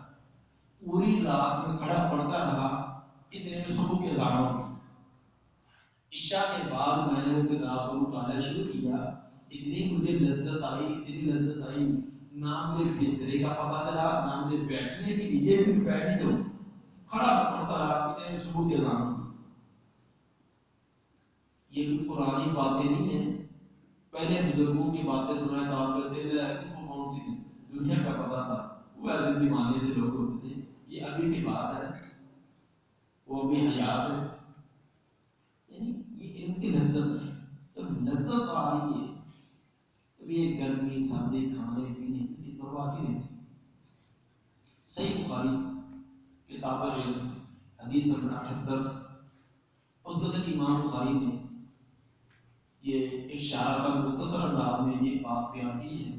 پوری رات میں کھڑا پڑھتا رہا، اتنے میں صبح کی اذان ہو گئی۔ عشاء کے بعد میں نے وہ کتاب کو مطالعہ شروع کیا، اتنی مجھے لذت آئی، اتنی لذت آئی، نہ مجھے بسترے کا پتہ چلا، نہ مجھے بیٹھنے کے لیے بھی بیٹھ ہی جاؤں، کھڑا پڑھتا رہا، اتنے میں صبح کی اذان ہو گئی۔ یہ کوئی پرانی باتیں نہیں ہیں، پہلے بزرگوں کی باتیں سنائے تو آپ کہتے ہیں اس کو کون سی دنیا کا پتا تھا، وہ ایسے زمانے سے لوگ ہوتے تھے۔ یہ ابھی کی بات ہے، وہ ابھی حیات ہے، یعنی یہ علم کی لذت ہے۔ جب لذت آ رہی ہے تو یہ گرمی سردی کھانے پینے کی پرواہ نہیں رہتی۔ صحیح بخاری کتاب علم حدیث نمبر 78، اس کے اندر امام بخاری نے یہ اشارہ کا مختصر انداز میں یہ بات بیان کی ہے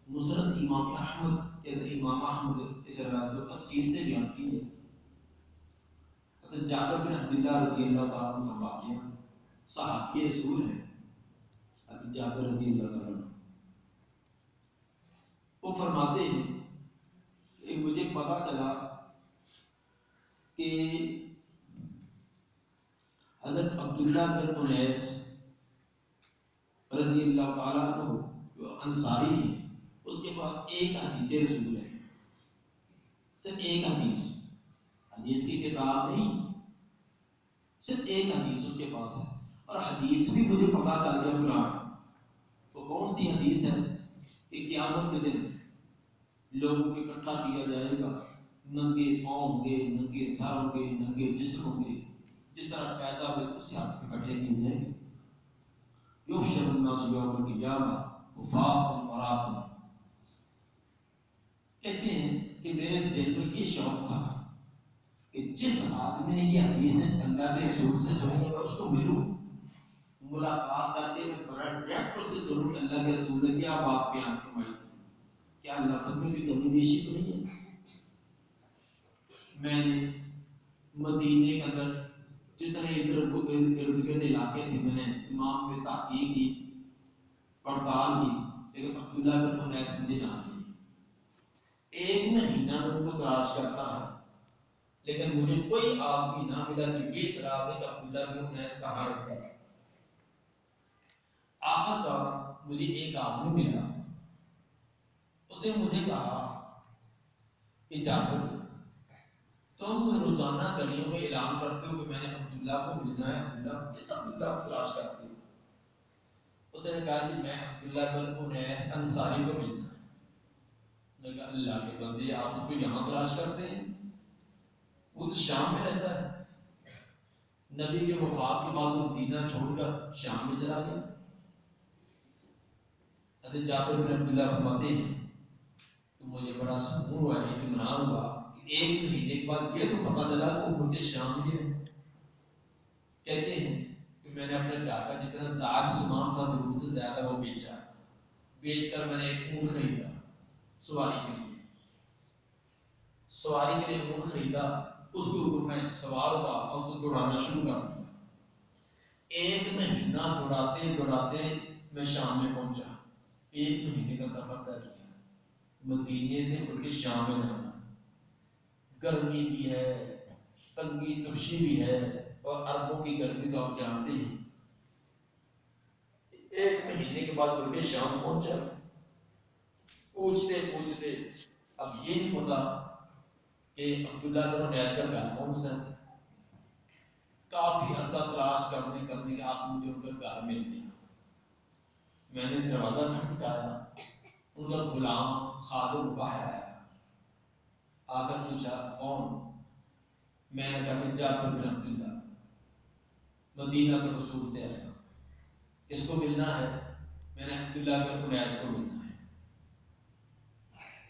مسند امام احمد کے اندر امام احمد اس روایت کو تفصیل سے بیان کی ہے. حضرت جابر بن عبداللہ رضی اللہ تعالیٰ عنہ کا واقعہ، صحابی رسول ہے حضرت جابر رضی اللہ تعالیٰ عنہ. وہ فرماتے ہیں کہ مجھے پتا چلا کہ حضرت عبداللہ بن انیس رضی اللہ تعالیٰ عنہ جو انصاری ہے، اس کے پاس ایک حدیث رسول ہے، صرف ایک حدیث کی کتاب نہیں، صرف ایک حدیث اس کے پاس ہے. اور حدیث بھی مجھے پتا چل گیا فلاں. تو کون سی حدیث ہے کہ قیامت کے دن لوگوں کو اکٹھا کیا جائے گا، ننگے پاؤں ہوں گے، ننگے سر ہوں گے، ننگے جسم ہوں گے، جس طرح پیدا ہوئے اس سے آپ اکٹھے کیے جائیں گے. یحشر الناس یوم القیامہ حفاۃ عراۃ. کہتے ہیں کہ میرے دل میں یہ شوق تھا کہ جس آدمی نے یہ حدیث اللہ کے رسول سے سنی ہے اس کو ملوں، ملاقات کرتے ہوئے بڑا ڈائریکٹ اس سے سنوں کہ اللہ کے رسول نے کیا بات بیان فرمائی تھی، کیا لفظ میں بھی کمی بیشی تو نہیں ہے. میں نے مدینے کے اندر جتنے ارد گرد علاقے تھے میں نے امام میں تحقیق کی، پڑتال کی، لیکن عبداللہ بن انیس مجھے نہ ملی. ایک مہینہ میں ان کو تلاش کرتا رہا لیکن مجھے کوئی آدمی نہ ملا کہ یہ اطلاع دے کہ عبداللہ بن انیس کہاں رہتا ہے. آخر کار مجھے ایک آدمی ملا، اس نے مجھے کہا کہ جابر تم روزانہ گلیوں میں اعلان کرتے ہو کہ میں نے عبداللہ کو ملنا ہے، عبداللہ کس عبداللہ کو تلاش کرتے ہو؟ اس نے کہا کہ میں عبداللہ بن انیس انصاری کو ملنا ہے. میں نے کہا اللہ کے بندے آپ اس کو یہاں تلاش کرتے ہیں؟ وہ تو شام میں رہتا ہے. نبی کے وفات کے بعد وہ مدینہ چھوڑ کر شام میں چلا گیا. حضرت جابر بن عبداللہ فرماتے ہیں تو مجھے بڑا سکون ہوا، اطمینان ہوا کہ ایک مہینے کے بعد یہ تو پتہ چلا کہ وہ مجھے شام میں ہے. کہتے ہیں کہ میں نے اپنے گھر کا جتنا زاد سامان تھا ضرورت سے زیادہ وہ بیچا، بیچ کر میں نے ایک اونٹ خریدا سواری کے لیے. اونٹ خریدا، اس کے اوپر میں سوار ہوا اور اس کو دوڑانا شروع کر دیا. ایک مہینہ دوڑاتے میں شام میں پہنچا. ایک مہینے کا سفر طے کیا، مدینے سے اٹھ کے شام میں جانا. گرمی بھی ہے، تنگی تفشی بھی ہے، اور عربوں کی گرمی تو آپ جانتے ہیں. ایک مہینے کے بعد اٹھ کے شام پہنچا. پوچھتے اب یہ نہیں پتا کہ عبداللہ بن انیس کا گھر کون سا ہے. کافی عرصہ تلاش کرنے کے آخر مجھے ان کا گھر مل گیا. میں نے دروازہ کھٹکھٹایا، ان کا غلام خادم باہر آیا، آ کر پوچھا کون؟ میں نے کہا کہ جابر بن عبداللہ مدینہ کے رسول سے آیا، اس کو ملنا ہے. میں نے عبداللہ بن انیس کو ملنا ہے.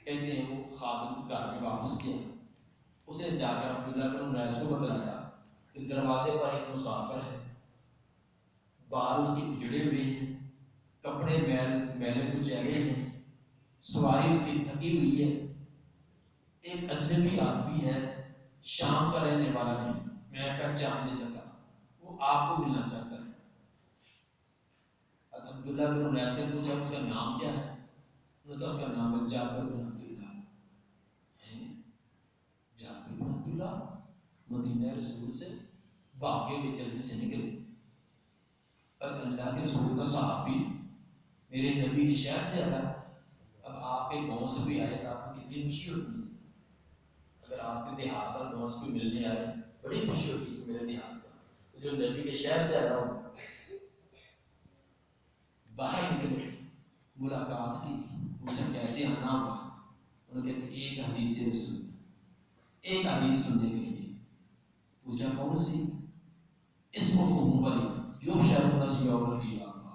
کہتے ہیں وہ خادم کو گھر میں واپس کیا. اس نے جا کر عبداللہ بن انیس کو بتلایا کہ دروازے پر ایک مسافر ہے، باہر اس کی اجڑے ہوئے ہیں، کپڑے میلے کچیلے ہیں، سواری اس کی تھکی ہوئی ہے، ایک اجنبی آدمی ہے، شام کا رہنے والا نہیں، میں پہچان نہیں سکا، وہ آپ کو ملنا چاہتا ہے. عبداللہ بن انیس نے پوچھا اس کا نام کیا ہے؟ انہوں نے کہا اس کا نام ہے جابر بن عبداللہ. جابر بن عبداللہ مدینہ رسول سے بھاگے ہوئے جلدی سے نکلے. اب اللہ کے رسول کا صحابی میرے نبی کی شہر سے آیا، اب آپ کے گاؤں سے بھی آئے تو آپ کو کتنی خوشی ہوتی ہے. اگر آپ کے دیہات اور گاؤں سے کوئی ملنے آئے بڑی خوشی ہوتی ہے کہ میرے دیہات کا جو نبی کے شہر سے آیا ہوں. باہر نکلے، ملاقات کی، پوچھا کیسے آنا ہوا. انہوں نے کہا ایک حدیث رسول، ایک حدیث سننے کے لیے. پوچھا کون سی؟ اس مفہوم والی جو شاید الناس یوم القیامہ،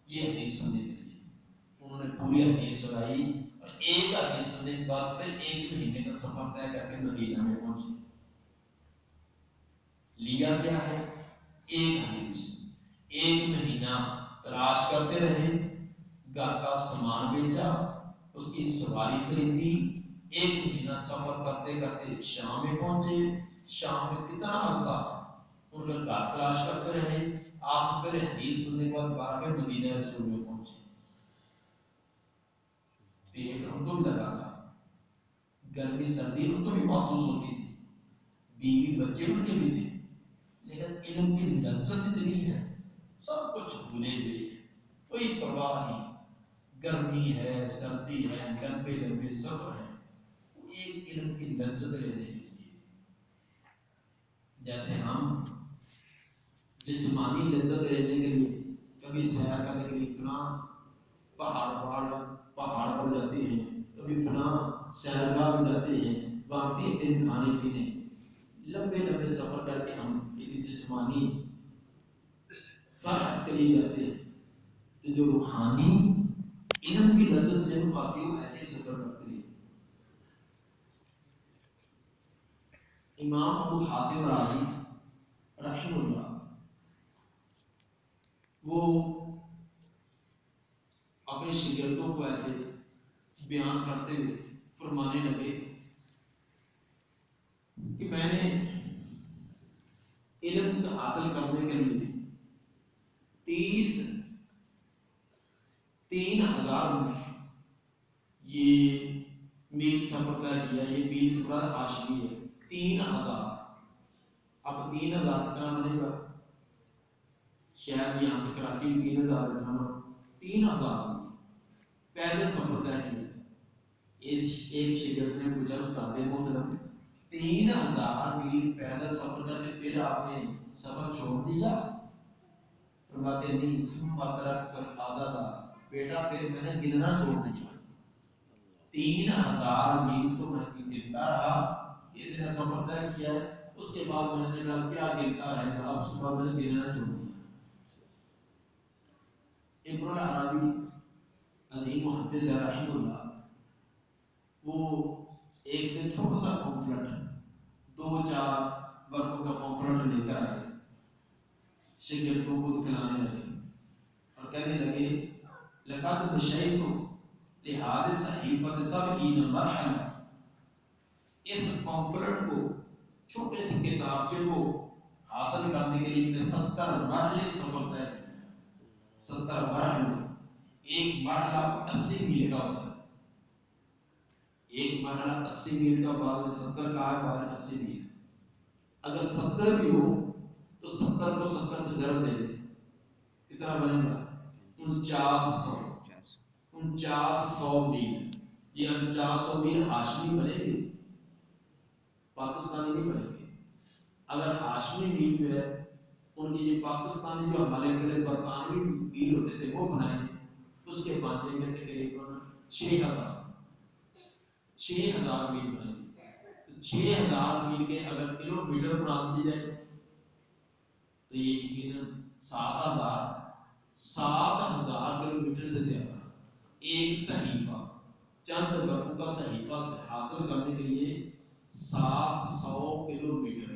یہ حدیث سننے کے لیے. انہوں نے پوری حدیث سنائی اور ایک حدیث سننے کے بعد پھر ایک مہینے کا سفر طے کر کے مدینہ میں پہنچے. لیا کیا ہے؟ ایک حدیث. ایک مہینہ تلاش کرتے رہے، گھر کا سامان بیچا، اس کی سواری خریدی، 1 مہینہ سفر کرتے کرتے شام میں پہنچے، شام میں کتنا عرصہ ان کا گھر تلاش کرتے رہے، آخر پھر حدیث سننے کے بعد دوبارہ پھر مدینہ رسول میں پہنچے۔ پیٹ ان کو بھی لگا تھا، گرمی سردی ان کو بھی محسوس ہوتی تھی، بیوی بچے ان کے بھی تھے، لیکن علم کی لذت اتنی ہے، سب کچھ بھولے ہوئے، کوئی پرواہ نہیں، گرمی ہے سردی ہے لمبے لمبے سفر ہے، ایک علم کی لذت لینے کے لیے۔ جیسے ہم جسمانی لذت لینے کے لیے کبھی سیر کرنے کے لیے فلاں پہاڑ پر جاتے ہیں، کبھی فلاں سیرگاہ میں جاتے ہیں، وہاں بہترین کھانے پینے، لمبے لمبے سفر کر کے ہم ایک جسمانی فرحت کے لیے جاتے ہیں، تو جو روحانی علم کی لذت جب پاتی ہے وہ ایسے ہی سفر کرتے ہیں۔ امام ابو حاتم رازی رحمہ اللہ وہ اپنے شاگردوں کو ایسے بیان کرتے ہوئے فرمانے لگے کہ میں نے علم کا حاصل کرنے کے لیے 3,000 یہ میل سفر طے کیا، یہ میل سفر حاشمی ہے، 3,000۔ اب 3,000 کتنا بنے گا؟ شاید یہاں سے کراچی 3,000 کتنا، 3,000 پیدل سفر طے کیا۔ ایک شاگرد نے پوچھا استاد محترم 3,000 میل پیدل سفر کر کے پھر آپ نے سفر چھوڑ دیا؟ فرماتے نہیں، بیٹا پھر میں نے گننا چھوڑ دیا، 3,000 میل تو میں گنتا رہا، اتنا سفر طے کیا ہے، اس کے بعد میں نے کہا کیا گنتا رہے گا، اس کے بعد میں نے گننا چھوڑ دیا۔ ابن العربی عظیم محدث رحمہ اللہ وہ ایک دن چھوٹا سا پمفلٹ 2-4 ورقوں کا پمفلٹ لے کر آئے، شاگردوں کو دکھلانے لگے اور کہنے لگے لقد مشیت لهذه الصحیفة 70 مرحلہ، اس پمفلٹ کو، چھوٹے سے کتابچے کو حاصل کرنے کے لیے 70 مرحلے سفر طے کیا، 70 مرحلے، ایک مرحلہ 80 میل کا ہوتا ہے، ایک مرحلہ 80 میل کا، بعد 70 کا ہے، بعد 80 میل۔ اگر 70 بھی ہو تو 70 کو 70 سے ضرب دے دیں، کتنا بنے گا؟ 4900 میل۔ یہ 4900 میل ہاشمی بنے گے، پاکستانی نہیں بنے گے۔ اگر ہاشمی میل جو ہے ان کی یہ پاکستانی جو ہمارے لیے برطانوی میل ہوتے تھے وہ بنائیں، اس کے بننے کے تقریباً 6,000 میل بنے گے۔ 6,000 میل کے اگر کلو میٹر بنا دی جائے تو یہ یقیناً 7,000 کلو میٹر سے زیادہ ایک صحیفہ، چند ورقوں کا صحیفہ حاصل کرنے کے لیے 700 کلو میٹر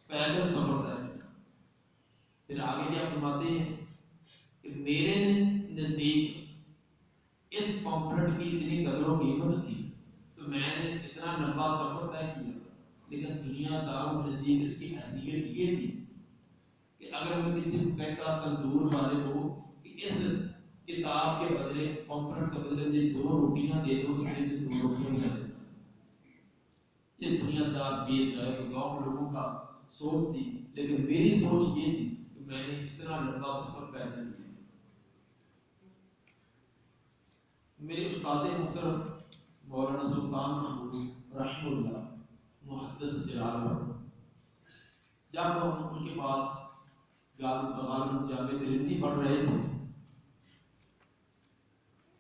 پیدل سفر طے کیا۔ پھر آگے کیا فرماتے ہیں کہ میرے نزدیک اس پمفلٹ کی اتنی قدر و قیمت تھی تو میں نے اتنا لمبا سفر طے کیا، لیکن دنیا داروں کے نزدیک اس کی حیثیت یہ تھی کہ اگر میں کسی کو کہتا تندور والے کو کہ اس کتاب کے بدلے، پمفلٹ کے بدلے مجھے 2 روٹیاں دے دو، تو مجھے 2 روٹیاں نہیں دیتا۔ یہ دنیا دار بے ظاہر لوگوں کا سوچ تھی، لیکن میری سوچ یہ تھی کہ میں نے اتنا لمبا سفر پیدل کیا۔ میرے استاد محترم مولانا سلطان محمود رحمہ اللہ محدث جلال گڑھ، جب ان کے پاس غالباً جامع ترمذی پڑھ رہے تھے،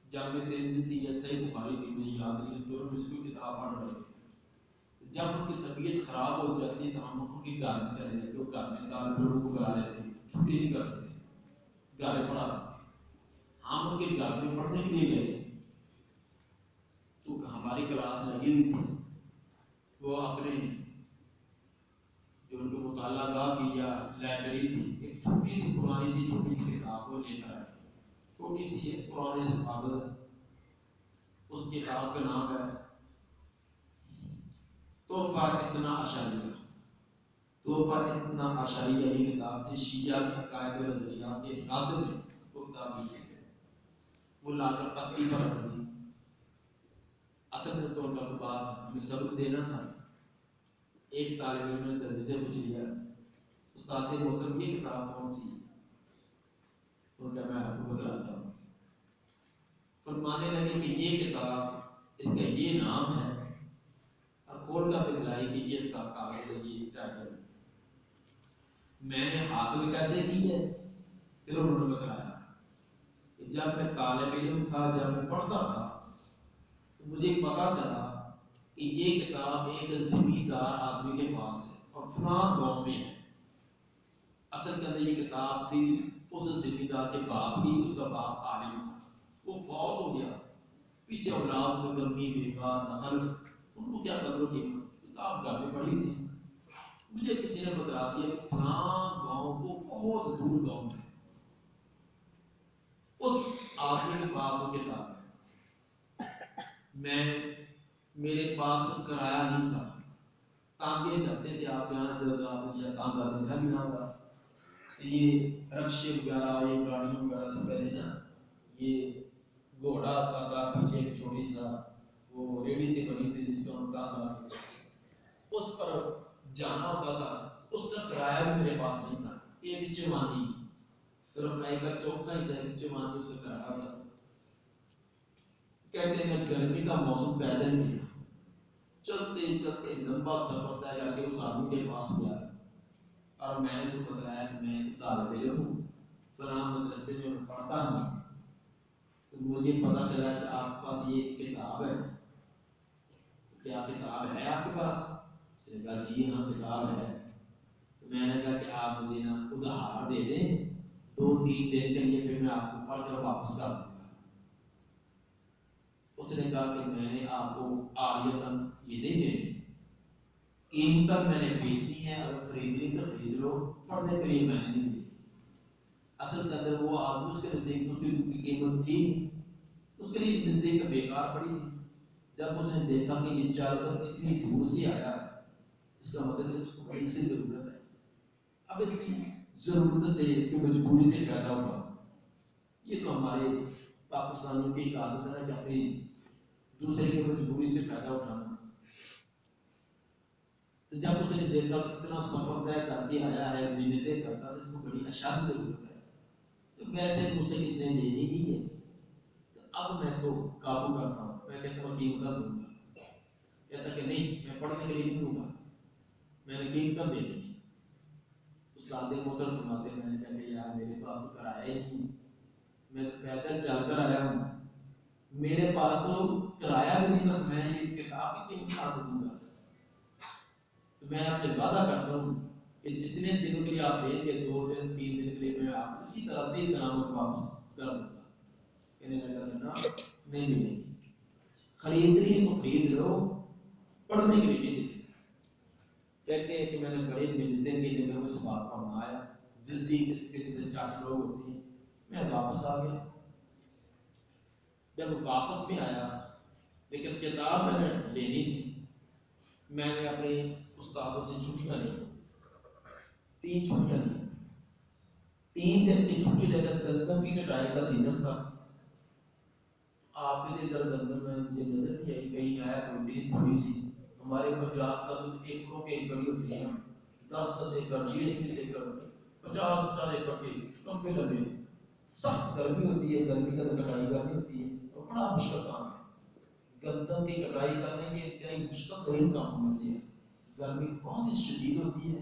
جامع ترمذی تھی یا صحیح بخاری تھی، مجھے یاد نہیں، دونوں میں سے کوئی کتاب پڑھ رہے تھے۔ جب ان کی طبیعت خراب ہو جاتی ہے تو ہم ان کے گھر میں چلے جاتے، وہ گھر میں طالب علموں کو بلا لیتے، چھٹی نہیں کرتے تھے، گھر پڑھا دیتے۔ ہم ان کے گھر میں پڑھنے کے لیے گئے تو ہماری کلاس لگی ہوئی تھی، وہ اپنے جو ان کو مطالعہ گاہ کی یا لائبریری تھی، ایک چھوٹی سی پرانی سی چھوٹی سی کتاب کو لے کر آئے، چھوٹی سی ایک پرانے سے کاغذ اس کتاب کا نام ہے تحفہ اثنا عشریہ. تحفہ اثنا عشریہ یہ کتاب تھی شیعہ کے عقائد و نظریات کے رد میں وہ کتاب لکھی ہے. وہ لا کر تختی پر رکھ دی. اصل میں تو ان کا بات میں سبق دینا تھا. ایک طالب علم نے جلدی سے پوچھ لیا استاد محترم یہ کتاب کون سی ہے؟ ان کا میں آپ کو بتلاتا ہوں. فرمانے لگے کہ یہ کتاب اس کا یہ نام ہے اور کھول کر دکھلائی کہ یہ اس کا کاغذ ہے یہ ٹائٹل. میں نے حاصل کیسے کی ہے پھر انہوں نے بتلایا کہ جب میں طالب علم تھا جب میں پڑھتا تھا تو مجھے پتا چلا کہ یہ کتاب ایک زمیندار آدمی کے پاس ہے اور فلاں گاؤں میں ہے. اصل کے اندر یہ کتاب تھی اس زمیندار کے باپ کی. اس کا باپ عالم تھا, وہ فوت ہو گیا. پیچھے اولاد میں کمی بیکار نخل ان کو کیا قدر و قیمت. کتاب گھر میں پڑھی تھی. مجھے کسی نے بتلا دیا کہ فلاں گاؤں کو بہت دور گاؤں ہے اس آدمی کے پاس وہ کتاب ہے. میرے پاس کرایہ نہیں تھا. تانگے چلتے تھے آپ یہاں تانگا دیکھا بھی نہ ہوگا. یہ رکشے وغیرہ یہ گاڑیوں وغیرہ سے پہلے نا یہ گھوڑا ہوتا تھا پیچھے ایک چھوٹی سا وہ ریڑھی سے بنی تھی جس کا ہم تانگا اس پر جانا ہوتا تھا. اس کا کرایہ بھی میرے پاس نہیں تھا. ایک چوانی صرف ایک چوتھا حصہ ایک چوانی اس کا کرایہ ہوتا تھا. کہتے ہیں گرمی کا موسم پیدل گیا چلتے چلتے لمبا سفر طے کر کے اس آدمی کے پاس گیا اور میں نے اس کو بتلایا کہ میں طالب علم ہوں فلاں مدرسے میں پڑھتا ہوں. تو مجھے پتا چلا کہ آپ کے پاس یہ کتاب ہے. کیا کتاب ہے آپ کے پاس؟ اس نے کہا جی ہاں کتاب ہے. میں نے کہا کہ آپ مجھے نا ادھار دے دیں 2-3 دن کے لیے پھر میں آپ کو پڑھ کر واپس کر دوں گا. اس نے کہا کہ میں نے آپ کو عاریتاً یہ نہیں دینی, قیمتاً میں نے بیچنی ہے. اگر خریدنی تو خرید لو, پڑھنے کے لیے میں نے نہیں دی. اصل کے اندر وہ آدمی اس کے نزدیک اس کی قیمت تھی اس کے لیے نزدیک بیکار پڑی تھی. جب اس نے دیکھا کہ یہ چل کر اتنی دور سے آیا ہے اس کا مطلب اس کو اس کی ضرورت ہے. اب اس کی ضرورت سے اس کی مجبوری سے فائدہ ہوا. یہ تو ہمارے پاکستانیوں کی ایک عادت ہے نا کہ اپنی دوسرے کی مجبوری سے فائدہ اٹھانا. تو جب اس نے دیکھا اتنا سفر طے کر کے آیا ہے محنتیں کرتا ہے اس کو بڑی اشد ضرورت ہے تو ویسے مجھ سے کس نے لینی نہیں ہے تو اب میں اس کو قابو کرتا ہوں. میں کہتا ہوں قیمتاً دوں گا. کہتا کہ نہیں میں پڑھنے کے لیے نہیں دوں گا میں نے قیمتاً دینی ہے. استاد محترم فرماتے ہیں میں نے کہا کہ یار میرے پاس تو کرایہ ہی نہیں, میں پیدل چل کر آیا ہوں, میرے پاس تو کرایہ بھی نہیں تھا, میں یہ کتاب کی قیمت کہاں سے دوں گا. تو میں آپ سے وعدہ کرتا ہوں کہ جتنے دنوں کے لیے آپ دیں گے 2 دن 3 دن کے لیے میں آپ اسی طرح سے سلامت واپس کر دوں گا. کہنے لگا کہ نا نہیں ملے گی, خریدنی ہے تو خرید لو, پڑھنے کے لیے نہیں دیں. کہتے ہیں کہ میں نے بڑے محنتیں کی لیکن اس بات پر نہ آیا. جلدی کس کے 4 لوگ ہوتے ہیں. میں واپس آ گیا. جب واپس بھی آیا لیکن کتاب میں نے لینی تھی. میں نے اپنے استادوں سے چھٹیاں لی, 3 چھٹیاں لی. 3 دن کی چھٹی لے کر گندم کی کٹائی کا سیزن تھا. آپ کے ادھر گندم میں مجھے نظر نہیں آئی, کہیں آیا تو میری تھوڑی سی. ہمارے پنجاب کا تو ایکڑوں کے ایکڑ ہوتی ہے, 10-10 ایکڑ 20-20 ایکڑ 50-50 ایکڑ کے کمبے لگے. سخت گرمی ہوتی ہے, گرمی کا کٹائی کرنی ہوتی ہے اور بڑا مشکل کام ہے. گندم کی کٹائی کرنے کے انتہائی مشکل ترین کاموں میں سے ہے. گرمی بہت ہی شدید ہوتی ہے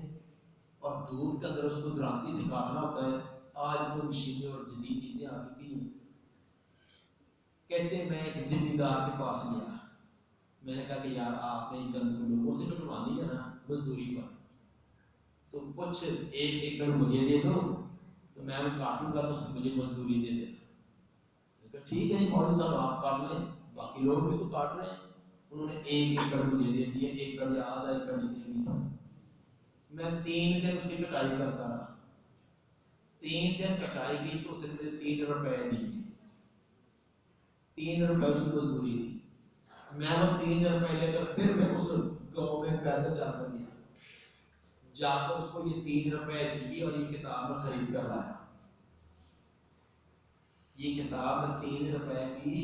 اور دودھ کے اندر اس کو درانتی سے کاٹنا ہوتا ہے. آج تو مشینیں اور جدید چیزیں آ چکی ہیں. کہتے ہیں میں ایک زمیندار کے پاس گیا. میں نے کہا کہ یار آپ نے گندم لوگوں سے کٹوانی ہے نا مزدوری پر, تو کچھ 1 ایکڑ مجھے دے دو تو میں کاٹوں گا تو اس مجھے مزدوری دے دینا. ٹھیک ہے مولوی صاحب آپ کاٹ لیں, باقی لوگ بھی تو کاٹ رہے ہیں. انہوں نے 1 ایکڑ مجھے دے دیے, 1 ایکڑ یا آدھا ایکڑ جتنے بھی تھا. میں 3 دن اس کی کٹائی کرتا رہا. 3 دن کٹائی کی تو اس نے مجھے 3 روپے دیے. 3 روپے اس کی مزدوری دی. میں وہ 3 روپے لے کر پھر میں اس گاؤں میں پیدل چل کر گیا، جا کر اس کو یہ 3 روپے دی اور یہ کتاب میں خرید کر لایا۔ یہ کتاب میں 3 روپے کی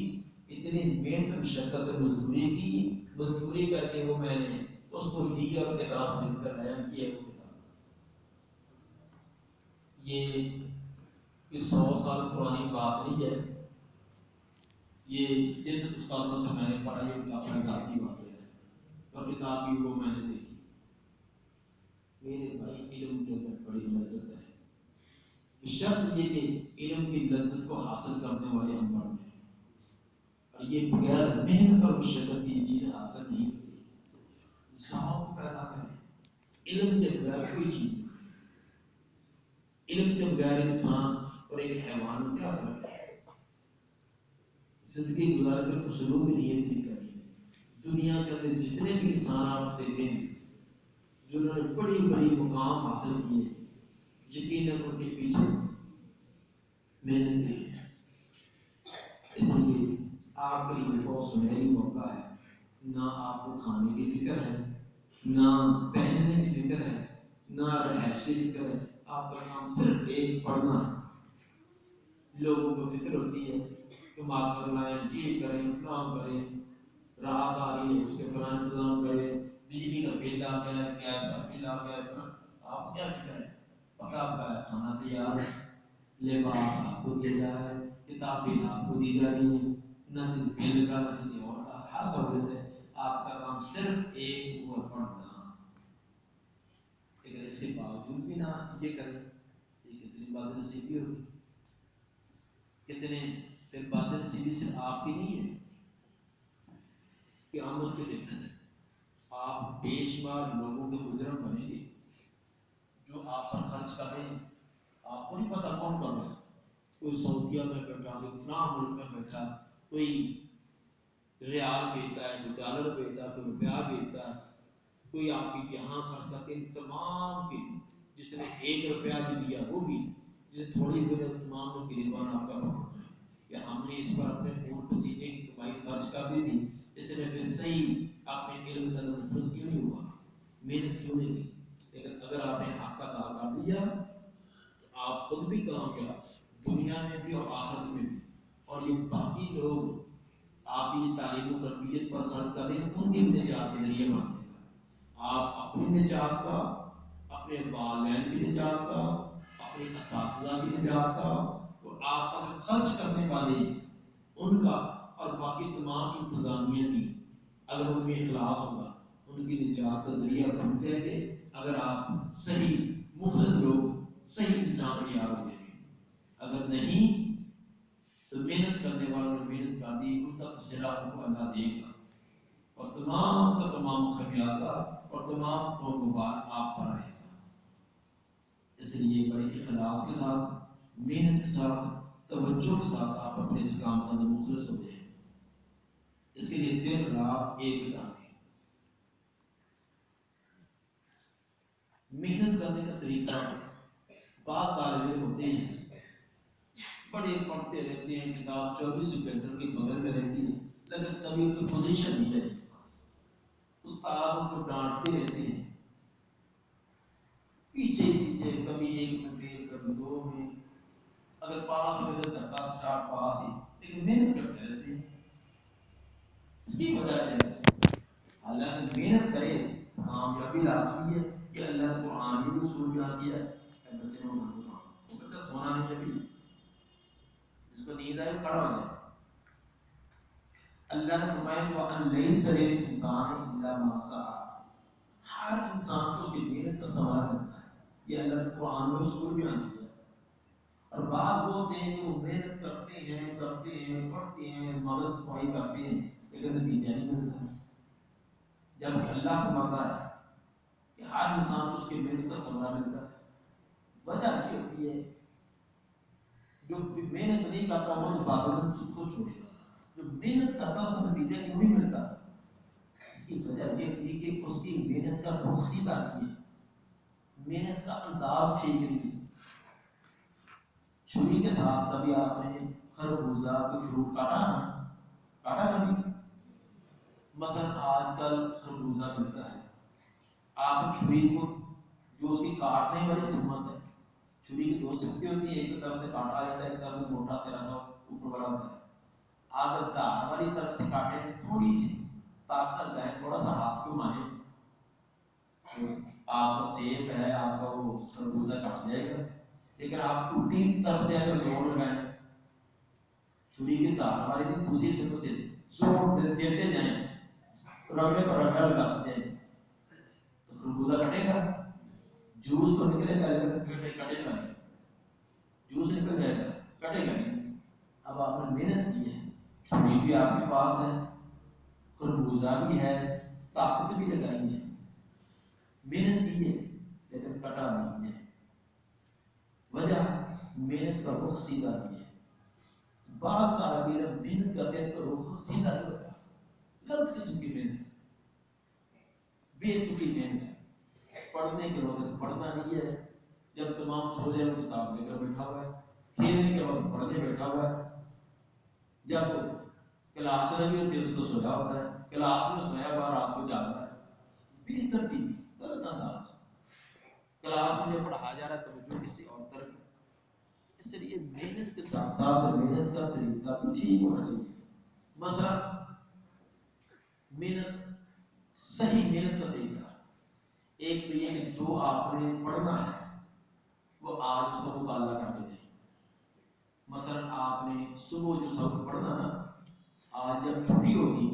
اتنی محنت مشقت سے مزدوری کی، مزدوری کر کے وہ میں نے اس کو دی اور کتاب خرید کر لایا کی ہے وہ کتاب۔ یہ 100 سال پرانی بات نہیں ہے، یہ جن استادوں سے میں نے پڑھا یہ اپنا ذاتی واقعہ ہے، اور کتاب بھی وہ میں نے دیکھی۔ میرے بھائی علم کے اندر بڑی لذت ہے، شرط یہ کہ علم کی لذت کو حاصل کرنے والے ہم بڑھ گئے، اور یہ بغیر محنت اور مشقت کی چیز حاصل نہیں ہوتی۔ ذوق پیدا کریں، علم کے بغیر کوئی چیز نہیں، علم کے بغیر انسان اور ایک حیوان میں کیا فرق ہے؟ زندگی گزارنے کا اسلوب بھی نیت نہیں کرنی۔ دنیا کے اندر جتنے بھی انسان آپ دیکھیں گے جنہوں نے بڑی بڑی مقام حاصل کیے، یقیناً ان کے پیچھے محنت ہے۔ اس لیے آپ کے لیے بہت سنہری موقع ہے، نہ آپ کو کھانے کی فکر ہے، نہ پہننے کی فکر ہے، نہ رہائش کی فکر ہے، آپ کا کام صرف ایک پڑھنا ہے۔ لوگوں کو فکر ہوتی ہے کہ ماتر لائیں، یہ کریں، فلاں کریں، رات آ رہی ہے اس کے فلاں انتظام کریں، بجلی کا بل آ گیا ہے، گیس کا بل آ گیا ہے، آپ کیا فکر ہے؟ پکا پکایا کھانا تیار ہے، لباس آپ کو دیا جا رہا ہے، کتابیں آپ کو دی جا رہی ہیں، نہ بل کا نہ کسی اور کا، ہر سہولت ہے، آپ کا کام صرف ایک اور پڑھنا۔ لیکن اس کے باوجود بھی نہ یہ کریں، یہ کتنی بات نصیبی ہوگی، کتنے پھر بات نصیبی صرف آپ کی نہیں ہے، قیامت کے دن آپ بے شمار لوگوں کے مجرم بنیں گے جو آپ پر خرچ کر رہے ہیں، آپ کو نہیں پتا کون کر رہا ہے، کوئی سعودیہ میں بیٹھا، کوئی فلاں ملک میں بیٹھا، کوئی ریال بیچتا ہے، کوئی ڈالر بیچتا ہے، کوئی روپیہ بیچتا ہے، کوئی آپ کی یہاں خرچ کرتے ہیں، تمام کے جس نے 1 روپیہ بھی دیا وہ بھی، جس نے تھوڑی دیر تمام میں گریبان آپ کا پکڑنا ہے کہ ہم نے اس پر اپنے خون پسینے کی کمائی خرچ کر دی تھی، اس نے پھر صحیح اپنے علم کا نفذ کیوں نہیں ہوا، محنت کیوں نہیں کی؟ لیکن اگر آپ نے حق ادا کر دیا تو آپ خود بھی کامیاب دنیا میں بھی اور آخرت میں بھی، اور یہ باقی لوگ آپ کی تعلیم و تربیت پر خرچ کر رہے ہیں ان کی نجات کا ذریعہ بنتے ہیں۔ آپ اپنی نجات کا، اپنے والدین کی نجات کا، اپنے اساتذہ کی نجات کا، اور آپ پر خرچ کرنے والے ان کا اور باقی تمام انتظامیہ کی اگر ان میں اخلاص ہوگا ان کی نجات کا ذریعہ بنتے ہیں اگر آپ صحیح مخلص لوگ صحیح انسان تیار ہو جائیں گے۔ اگر نہیں تو محنت کرنے والوں نے محنت کر دی، ان کا صلہ ان کو اللہ دے گا، اور تمام کا تمام خمیازہ اور تمام کو غبار آپ پر آئے گا۔ اس لیے بڑے اخلاص کے ساتھ، محنت کے ساتھ، توجہ کے ساتھ آپ اپنے اس کام کا مخلص ہو جائیں۔ اس کے لیے دن رات ایک ڈالیں۔ محنت کرنے کا طریقہ، بعض طالب علم ہوتے ہیں بڑے پڑھتے رہتے ہیں، کتاب 24 گھنٹے کے بغل میں رہتی ہے، لیکن کبھی ان کی پوزیشن نہیں رہتی، استاد ان کو ڈانٹتے رہتے ہیں، پیچھے پیچھے کبھی 1 میں فیل، کبھی 2 میں، اگر پاس ہو تو دھکا سٹارٹ پاس ہی، لیکن محنت کرتے رہتے ہیں۔ اس کی وجہ سے حالانکہ محنت کرے کامیابی لازمی ہے، یہ اللہ نے قرآن میں بھی اصول بیان کیا ہے۔ بچے وہ بچہ سونا نہیں ہے، جس کو نیند آئے کھڑا ہو جائے۔ اللہ نے فرمایا کہ وَأَن لَيْسَ لِلْإِنسَانِ إِلَّا مَا سَعَىٰ، ہر انسان کو اس کی محنت کا ثمرہ ملتا ہے، یہ اللہ نے قرآن میں اصول بیان کیا ہے۔ اور بعض بولتے ہیں کہ وہ محنت کرتے ہیں پڑھتے ہیں، مغز خواہی کرتے ہیں، لیکن نتیجہ نہیں ملتا، جبکہ اللہ فرماتا ہے کہ ہر انسان کو اس کی محنت کا ثمرہ ملتا ہے۔ وجہ یہ ہوتی ہے جو محنت نہیں کرتا وہ اس بات میں اس کو چھوڑے گا، جو محنت کرتا اس کو نتیجہ کیوں نہیں ملتا؟ اس کی وجہ یہ تھی کہ اس کی محنت کا رخ سیدھا نہیں ہے، محنت کا انداز ٹھیک نہیں ہے۔ چھری کے ساتھ کبھی آپ نے خربوزہ کوئی فروٹ کاٹا کبھی؟ مثلا آج کل خربوزہ ملتا ہے، آپ چھری کو جو اس کی کاٹنے والی سمت ہے، چھری کی دو سمتیں ہوتی ہیں، ایک طرف سے کاٹا جاتا ہے، ایک طرف سے موٹا سرا سا اوپر والا ہوتا ہے. اگر دھار والی طرف سے کاٹے تھوڑی سی طاقت لگائے، تھوڑا سا ہاتھ کو مارے، آپ کا سیب ہے، آپ کا وہ خربوزہ کٹ جائے گا. لیکن آپ الٹی طرف سے اگر زور لگائیں، چھری کی دھار والی کی دوسری طرف سے زور دیتے جائیں، رگڑے پر رگڑا لگاتے جائیں، تو خربوزہ کٹے گا. جوس تو نکلے گا لیکن کٹے گا نہیں، جوس نکل جائے گا، کٹے گا نہیں. اب آپ نے محنت کی ہے، چھری بھی آپ کے پاس ہے، خربوزہ بھی ہے، طاقت بھی لگائی ہے، محنت کی ہے، لیکن کٹا نہیں ہے. وجہ محنت کا رخ سیدھا نہیں ہے. بعض طالب علم محنت کرتے ہیں تو رخ سیدھا نہیں ہوتا، غلط قسم کی محنت، بے تکی محنت. پڑھنے کے وقت پڑھنا نہیں ہے، جب تمام سو جائے وہ کتاب لے کر بیٹھا ہوا ہے، کھیلنے کے وقت پڑھنے بیٹھا ہوا ہے، جب کلاس لگی ہوتی ہے اس کو سویا ہوتا ہے، کلاس میں سویا ہوا رات کو جاگ رہا ہے. بے ترتیبی، غلط انداز. کلاس میں جب پڑھایا جا رہا ہے توجہ کسی اور طرف ہے. اس لیے محنت کے ساتھ ساتھ محنت کا طریقہ بھی ٹھیک ہونا چاہیے. مثلا محنت، صحیح محنت کا طریقہ ایک تو یہ کہ جو آپ نے پڑھنا ہے وہ آج اس کا مطالعہ کرتے جائیں. مثلا آپ نے صبح جو سبق پڑھنا نا، آج جب چھٹی ہوگی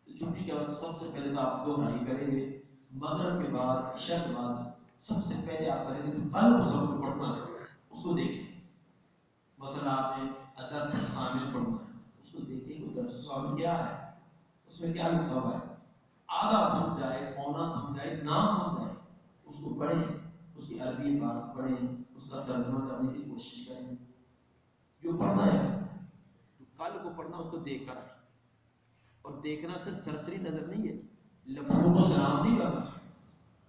تو چھٹی کے وقت سب سے پہلے تو آپ دہرائی کریں گے، مغرب کے بعد عشاء کے بعد سب سے پہلے آپ کریں گے جو کل وہ سبق پڑھنا ہے اس کو دیکھیں. مثلا آپ نے درس شامل پڑھنا ہے، اس کو دیکھیں کہ درس شامل کیا ہے، اس میں کیا لکھا ہوا ہے. آدھا سمجھائے، پونا سمجھائے، نہ سمجھائے، اس کو پڑھیں، اس کی عربی بات پڑھیں، اس کا ترجمہ کرنے کی کوشش کریں. جو پڑھنا ہے کل کو پڑھنا اس کو دیکھ کر آئے. اور دیکھنا صرف سرسری نظر نہیں ہے، لفظوں کو سلام نہیں کرنا،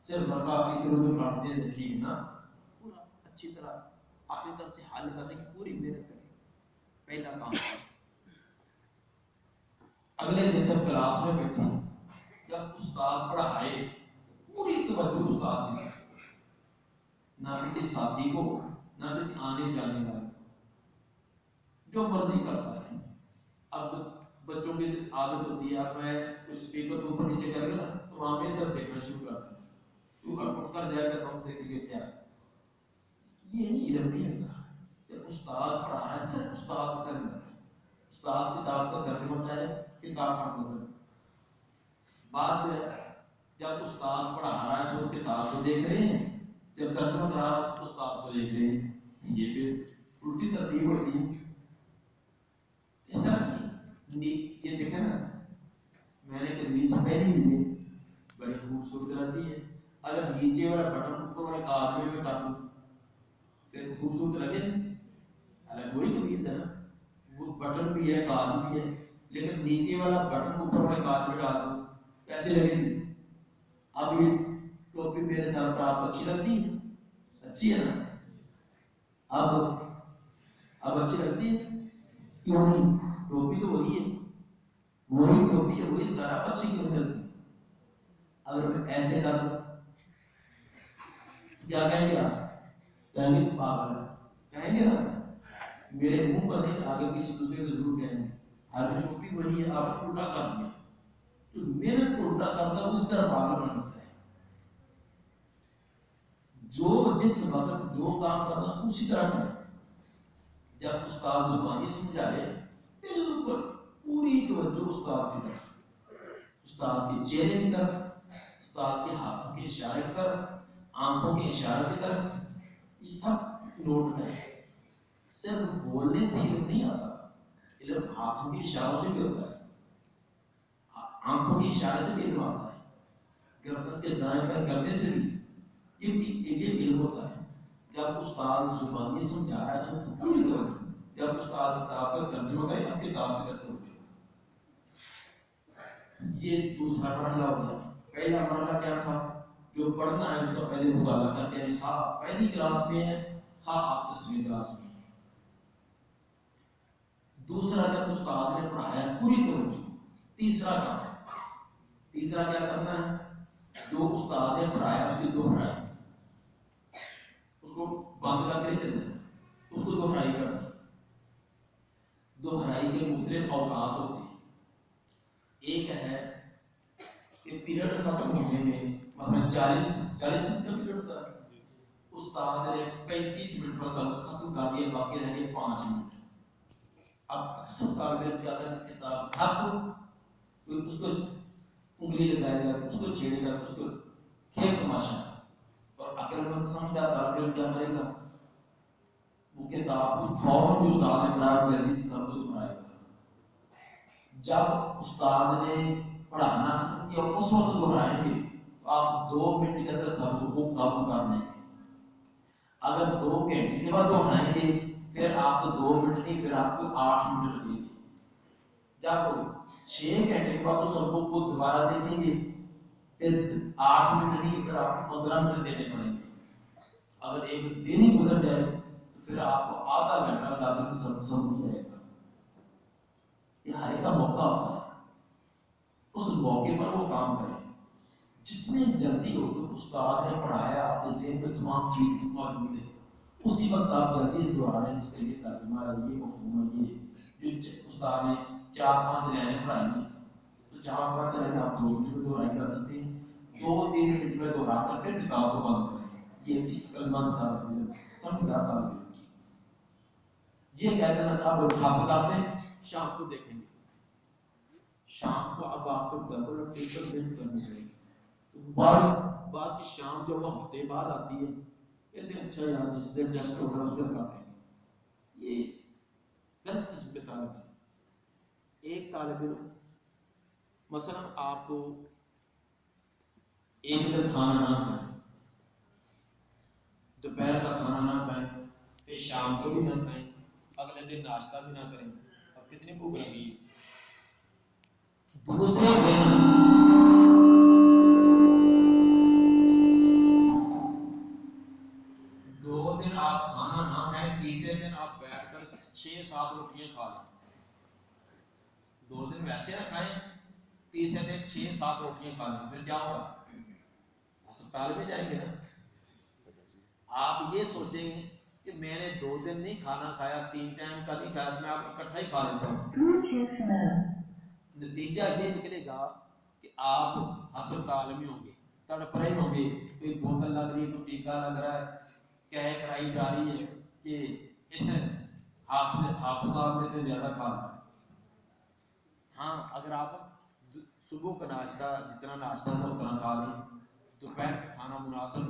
صرف برقع کی طرح جو پڑھتے ہیں ٹھیک نا، پورا اچھی طرح اپنی طرف سے حل کرنے کی پوری محنت کریں. پہلا کام. اگلے دن جب کلاس میں بیٹھے، جب استاد پڑھائے پوری توجہ استاد نے، نہ کسی ساتھی کو نہ کسی آنے جانے والے کو، جو مرضی کرتا ہے. اب بچوں کی عادت ہوتی ہے، اب میں اس اسپیکر کو اوپر نیچے کر کے نا تو وہاں پہ اس طرف دیکھنا شروع کرتا ہے، تو اٹھ کر جائے گا تو ہم دیکھیں گے کیا. یہ نہیں، علم نہیں ہوتا. جب استاد پڑھا رہا ہے صرف استاد کا نظر، استاد کتاب کا ترجمہ کرے، کتاب پر نظر. بعد میں جب استاد پڑھا رہا ہے سو کتاب کو دیکھ رہے ہیں، جب ترجمہ کرا رہا ہے استاد کو دیکھ رہے ہیں. یہ بھی الٹی ترتیب ہوتی ہے. اس طرح کی یہ دیکھیں نا، میں نے قمیض پہنی ہوئی ہے، بڑی خوبصورت رہتی ہے. اگر نیچے والا بٹن اوپر والے کاج میں کر دوں پھر خوبصورت لگے. حالانکہ وہی قمیض ہے نا، وہ بٹن بھی ہے، کاج بھی ہے، لیکن نیچے والا بٹن اوپر والے کاج میں ڈال دوں کیسے لگے گی؟ اب یہ ٹوپی میرے سر پر آپ کو اچھی لگتی ہے؟ اچھی ہے نا. اب اچھی لگتی ہے؟ کیوں نہیں؟ ٹوپی تو وہی ہے، وہی ٹوپی ہے، وہی سارا اچھی کیوں نہیں لگتی؟ اگر میں ایسے کر دوں کیا کہیں گے آپ؟ کہیں گے پاگل ہے، کہیں گے نا. میرے منہ پر نہیں، آگے پیچھے دوسرے کو ضرور کہیں گے اگر ٹوپی وہی ہے آپ نے الٹا کر دیا. تو محنت کو الٹا کرتا اس طرح پاگل بنتا ہے. جو جس وقت جو کام کرنا اسی طرح کرے. جب استاد زبانی سمجھائے بالکل پوری توجہ استاد کی طرف، استاد کے چہرے کی طرف، استاد کے ہاتھوں کے اشارے کی طرف، آنکھوں کے اشارے کی طرف. یہ سب نوٹ کریں. صرف بولنے سے علم نہیں آتا، علم ہاتھوں کے اشاروں سے بھی ہوتا ہے، آنکھوں کے اشارے سے بھی علم آتا ہے، گردن کے دائیں بائیں کرنے سے بھی یہ علم ہوتا ہے. جب استاد زبانی سمجھا رہا ہے تو پوری توجہ، جب استاد کتاب کا ترجمہ کرے اب کتاب کی طرف توجہ. یہ دوسرا مرحلہ ہو گیا. پہلا مرحلہ کیا تھا؟ جو پڑھنا ہے اس کا پہلے مطالعہ کرتے ہیں، خواہ پہلی کلاس میں ہے خواہ آپ 10ویں کلاس میں. دوسرا جب استاد نے پڑھایا پوری توجہ. تیسرا کام ہے تیسرا کیا کرنا ہے، جو استاد نے پڑھایا اس کی دوہرائی، اس کو بند کر کے نہیں چلنا، اس کو دوہرائی کرنا۔ دوہرائی کے مختلف اوقات ہوتے ہیں، ایک ہے کہ پیریڈ ختم ہونے میں مثلا 40 منٹ کا پیریڈ ہوتا ہے، استاد نے 35 منٹ پر سبق ختم کر دیا، باقی رہ گئے 5 منٹ۔ اب اکثر طالب علم کیا کرتے ہیں، کتاب کوئی اس کو انگلی لگائے گا، اس کو چھیڑے گا، اس کو کھیل تماشا، اور عقل مند سمجھا طالب علم کیا کرے گا، وہ کتاب کو فوراً جو استاد نے پڑھایا جلدی سے سبق دہرائے گا۔ جب استاد نے پڑھانا ختم کیا اس وقت دہرائیں گے تو آپ 2 منٹ کے اندر سبق کو قابو کر لیں گے۔ اگر 2 گھنٹے کے بعد دہرائیں گے پھر آپ کو 2 منٹ نہیں، پھر آپ کو 8 منٹ لگیں گے۔ جب 6 گھنٹے کے بعد اس سبق کو دوبارہ دیکھیں گے پھر 8 منٹ نہیں، پھر آپ کو 15 منٹ دینے پڑیں گے۔ اگر ایک دن ہی گزر جائے تو پھر آپ کو آدھا گھنٹہ لگا کے سبق سمجھ جائے گا۔ یہ ہر ایک کا موقع ہوتا ہے، اس موقع پر وہ کام کریں۔ جتنے جلدی ہو تو استاد نے پڑھایا، آپ کے ذہن میں تمام چیز موجود ہے، اسی وقت آپ جلدی سے دہرا رہے ہیں۔ اس کے لیے ترجمہ ہے، یہ مفہوم ہے، یہ جو استاد نے 4-5 لائنیں پڑھائی ہیں تو 4-5 لائنیں آپ 2 منٹ میں دہرائی کر سکتے ہیں، 2-3 منٹ میں دہرا کر پھر کتاب کو بند کریں۔ یہ کلمہ سمجھدار طالب علم یہ کہتے ہیں آپ لوگ حافظ آتے ہیں شام کو دیکھیں گے، شام کو اب آپ کو ڈبل اور ٹرپل ویٹ کرنی چاہیے۔ بعد کی شام جو وہ ہفتے بعد آتی ہے، کہتے ہیں اچھا یار جس دن ٹیسٹ ہوگا اس دن کر لیں گے۔ یہ غلط قسم کے طالب علم۔ ایک طالب علم مثلا آپ کو ایک دن کھانا نہ کھائیں، دوپہر کا کھانا نہ کھائیں، پھر شام کو بھی نہ کھائیں، اگلے دن ناشتہ بھی نہ کریں، اب کتنی بھوک لگی۔ دوسرے دن آپ کھانا نہ کھائیں، تیسرے دن آپ بیٹھ کر 6-7 روٹیاں کھا لیں۔ 2 دن ویسے نہ کھائیں، تیسرے دن 6-7 روٹیاں کھا لیں، پھر کیا ہوگا، ہسپتال میں جائیں گے نا۔ آپ یہ سوچیں گے کہ میں نے 2 دن نہیں کھانا کھایا، 3 ٹائم کا نہیں کھایا، میں آپ اکٹھا ہی کھا لیتا ہوں۔ نتیجہ یہ نکلے گا کہ آپ ہسپتال میں ہوں گے، تڑپ رہے ہوں گے، کوئی بوتل لگ رہی ہے، کوئی ٹیکا لگ رہا ہے، کہہ کرائی جا رہی ہے کہ اس حافظ صاحب نے سے زیادہ کھا لیا۔ ہاں اگر آپ صبح کا ناشتہ جتنا ناشتہ تھا اتنا کھا لیں، دوپہر کا کھانا مناسب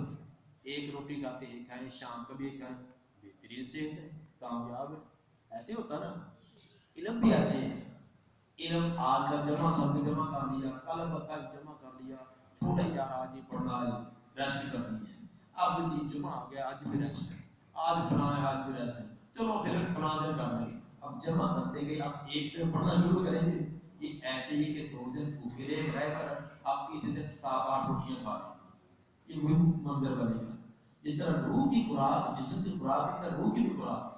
1 روٹی کھاتے ہیں کھائیں، شام کا بھی کھائیں، بہترین صحت ہے، کامیاب ہے۔ ایسے ہوتا نا، علم بھی ایسے ہے۔ علم آج کا جمع سب نے جمع کر لیا، کل بکل جمع کر لیا، چھوڑے یار آج ہی پڑھنا ہے، ریسٹ کرنی ہے، اب جی جمعہ آ گیا آج بھی ریسٹ ہے، آج فلاں ہے آج بھی ریسٹ ہے، چلو پھر فلاں دن کر لیں گے۔ اب جمع کرتے گئے اب ایک دن پڑھنا شروع کریں گے، یہ ایسے ہی کہ 2 دن بھوکے رہ کر آپ تیسرے دن 7-8 روٹیاں کھا لیں، یہ وہی منظر بنے گا۔ جس طرح روح کی خوراک جسم کی خوراک، اس طرح روح کی بھی خوراک۔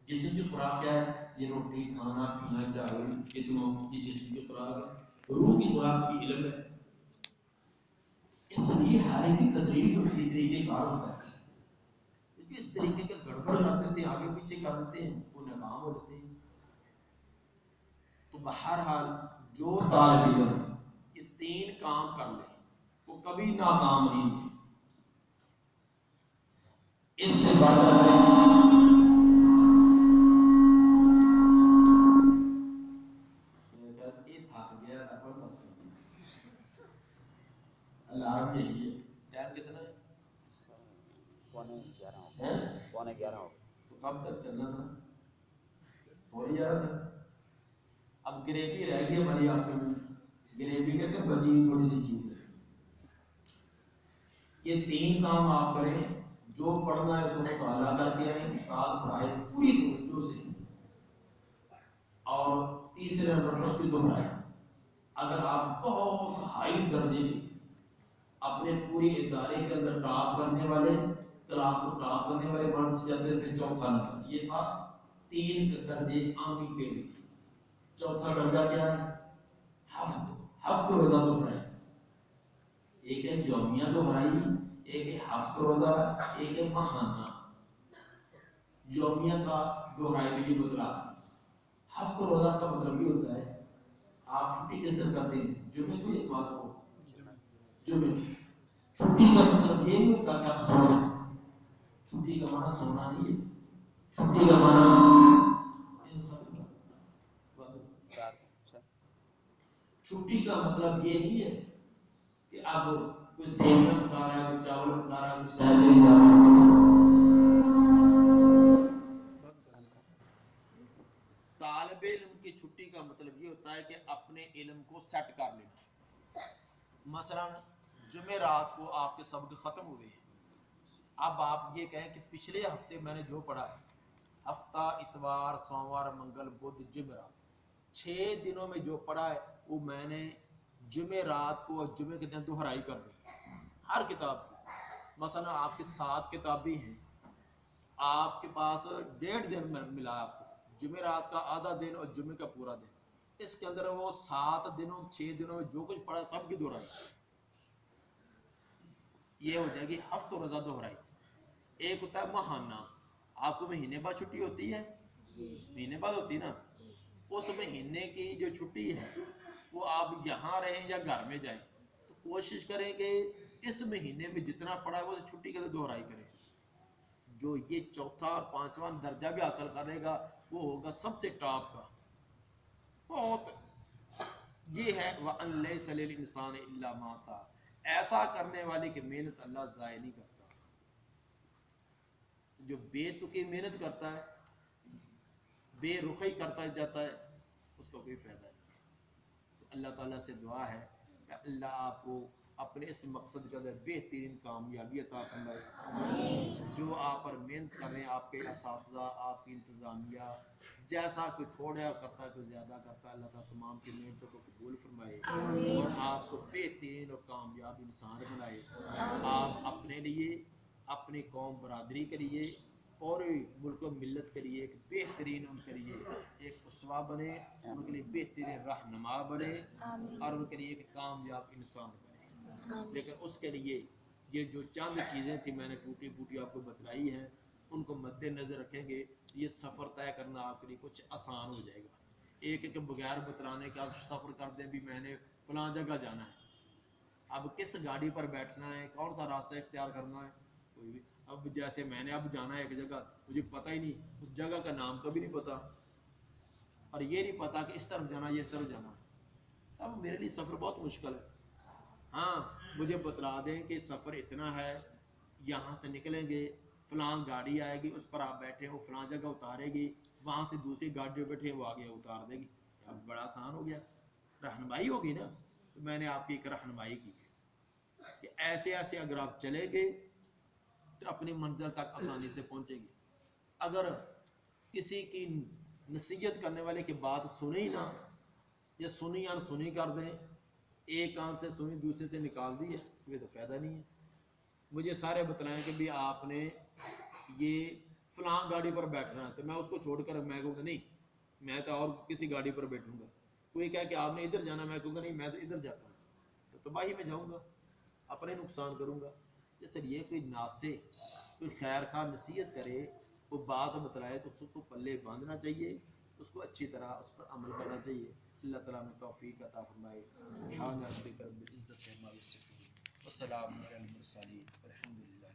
جسم کی خوراک کیا ہے، یہ روٹی کھانا پینا چاول، یہ جسم کی خوراک ہے۔ روح کی خوراک کی علم ہے، اس لیے ہر ایک کی تدریس اور طریقے کار ہوتا ہے، کیونکہ اس طریقے کا گڑبڑ کر دیتے ہیں، آگے پیچھے کر دیتے ہیں، وہ ناکام ہو جاتے ہیں۔ تو بہرحال جو طالب علم یہ 3 کام کر لے وہ کبھی ناکام نہیں ہے۔ اس سے بڑھ الارم یہی ہے، ٹائم کتنا ہے؟ 11:15 ہو تو کب تک چلنا تھا، ہو ہی جا رہا تھا۔ اب گریوی رہ گئی ہماری آخر میں، گریوی کر کے بچی ہوئی تھوڑی سی چیز ہے۔ یہ 3 کام آپ کریں، جو پڑھنا ہے اس کو مطالعہ کر کے آئیں، استاد پڑھائے پوری توجہ سے، اور تیسرے نمبر پر اس کی دہرائیں۔ اگر آپ بہت ہائی درجے کے اپنے پورے ادارے کے اندر ٹاپ کرنے والے، کلاس کو ٹاپ کرنے والے بن جاتے تھے، 4تھا نمبر یہ تھا 3 درجے عامی کے لیے۔ 4تھا درجہ کیا ہے، ہفت روزہ دہرائی، ایک ہے یومیہ دہرائی، ایک ہے ہفت روزہ، ایک ہے ماہانہ۔ یومیہ کا دہرائی بھی مطلب، ہفت روزہ کا مطلب یہ ہوتا ہے آپ چھٹی کس دن کرتے ہیں؟ جمعے کو اتوار کو؟ جمعے۔ چھٹی کا مطلب یہ نہیں ہوتا کہ آپ سو جائیں، چھٹی کا معنی سونا نہیں ہے، چھٹی کا معنی چھٹی کا مطلب یہ نہیں ہے کہ اب کوئی سیویاں پکا رہا ہے، کوئی چاول پکا رہا ہے، کوئی سیویاں جا رہا ہے۔ طالب علم کی چھٹی کا مطلب یہ ہوتا ہے کہ اپنے علم کو سیٹ کر لینا۔ مثلا جمعرات کو آپ کے سبق ختم ہوئے ہیں، اب آپ یہ کہیں کہ پچھلے ہفتے میں نے جو پڑھا ہے، ہفتہ اتوار سوموار منگل بدھ جمعرات، 6 دنوں میں جو پڑھا ہے وہ میں نے جمعرات کو اور جمعے کے دن دہرائی کر دی ہر کتاب کی۔ مثلا آپ کی 7 کتابیں ہیں، آپ کے پاس 1.5 دن ملا آپ کو، جمعرات کا آدھا دن اور جمعے کا پورا دن، اس کے اندر وہ 7 دنوں 6 دنوں میں جو کچھ پڑھا سب کی دہرائی، یہ ہو جائے گی ہفتہ روزہ دہرائی۔ ایک ہوتا ہے ماہانہ، آپ کو مہینے بعد چھٹی ہوتی ہے، مہینے بعد ہوتی ہے نا، اس مہینے کی جو چھٹی ہے وہ آپ یہاں رہیں یا گھر میں جائیں تو کوشش کریں کہ اس مہینے میں جتنا پڑھا ہے وہ چھٹی کے لیے دہرائی کریں۔ جو یہ چوتھا اور 5واں درجہ بھی حاصل کرے گا وہ ہوگا سب سے ٹاپ کا۔ بہت یہ ہے وَأَن لَيْسَ لِلْإِنسَانِ إِلَّا مَا سَعَى، ایسا کرنے والے کی محنت اللہ ضائع نہیں کرتا۔ جو بے تکی محنت کرتا ہے، بے رخی کرتا جاتا ہے، اس کا کوئی فائدہ نہیں ہے۔ تو اللہ تعالیٰ سے دعا ہے کہ اللہ آپ کو اپنے اس مقصد کے اندر بہترین کامیابی عطا فرمائے۔ جو آپ پر محنت کر رہے ہیں، آپ کے اساتذہ، آپ کی انتظامیہ، جیسا کوئی تھوڑا کرتا ہے کوئی زیادہ کرتا ہے، اللہ تعالیٰ تمام کی محنتوں کو قبول فرمائے اور آپ کو بہترین اور کامیاب انسان بنائے۔ آپ اپنے لیے، اپنی قوم برادری کے لیے اور ملک و ملت کے لیے ایک بہترین ان کے لیے ایک اسوہ بنے، ان کے لیے بہترین رہنما بنے اور ان کے لیے ایک کامیاب انسان بنے۔ لیکن اس کے لیے یہ جو چند چیزیں تھیں میں نے ٹوٹی پوٹی آپ کو بتلائی ہیں، ان کو مد نظر رکھیں گے، یہ سفر طے کرنا آپ کے لیے کچھ آسان ہو جائے گا۔ ایک ایک بغیر بتلانے کے آپ سفر کر دیں بھی میں نے فلاں جگہ جانا ہے، اب کس گاڑی پر بیٹھنا ہے، کون سا راستہ اختیار کرنا ہے، کوئی بھی۔ اب جیسے میں نے اب جانا ہے ایک جگہ، مجھے پتہ ہی نہیں، اس جگہ کا نام کبھی نہیں پتا، اور یہ نہیں پتا کہ اس طرف جانا ہے یا اس طرف جانا ہے، اب میرے لیے سفر بہت مشکل ہے۔ ہاں مجھے بتلا دیں کہ سفر اتنا ہے، یہاں سے نکلیں گے، فلاں گاڑی آئے گی، اس پر آپ بیٹھے، وہ فلاں جگہ اتارے گی، وہاں سے دوسری گاڑی پہ بیٹھے وہ آگے اتار دے گی، اب بڑا آسان ہو گیا، رہنمائی ہوگی نا۔ تو میں نے آپ کی ایک رہنمائی کی کہ ایسے ایسے اگر آپ چلیں گے تو اپنی منزل تک آسانی سے پہنچیں گے۔ اگر کسی کی نصیحت کرنے والے کی بات سنی نہ، یا سنی یا سنی کر دیں، ایک کان سے سنی دوسرے سے نکال دی ہے، یہ تو فائدہ نہیں ہے۔ مجھے سارے بتلائیں کہ بھی آپ نے یہ فلاں گاڑی پر بیٹھنا ہے، تو میں اس کو چھوڑ کر میں کہوں گا نہیں میں تو اور کسی گاڑی پر بیٹھوں گا۔ کوئی کہے کہ آپ نے ادھر جانا، میں کہوں گا نہیں میں تو ادھر جاتا ہوں، تو تباہی میں جاؤں گا، اپنے نقصان کروں گا۔ اس لیے کوئی ناصح، کوئی خیر خواہ نصیحت کرے، وہ بات بتلائے تو اس کو پلے باندھنا چاہیے، اس کو اچھی طرح اس پر عمل کرنا چاہیے۔ اللہ تعالیٰ میں توفیق عطا فرمائے۔ سبحان ربک رب العزت عما یصفون والسلام علی المرسلین والحمد للہ۔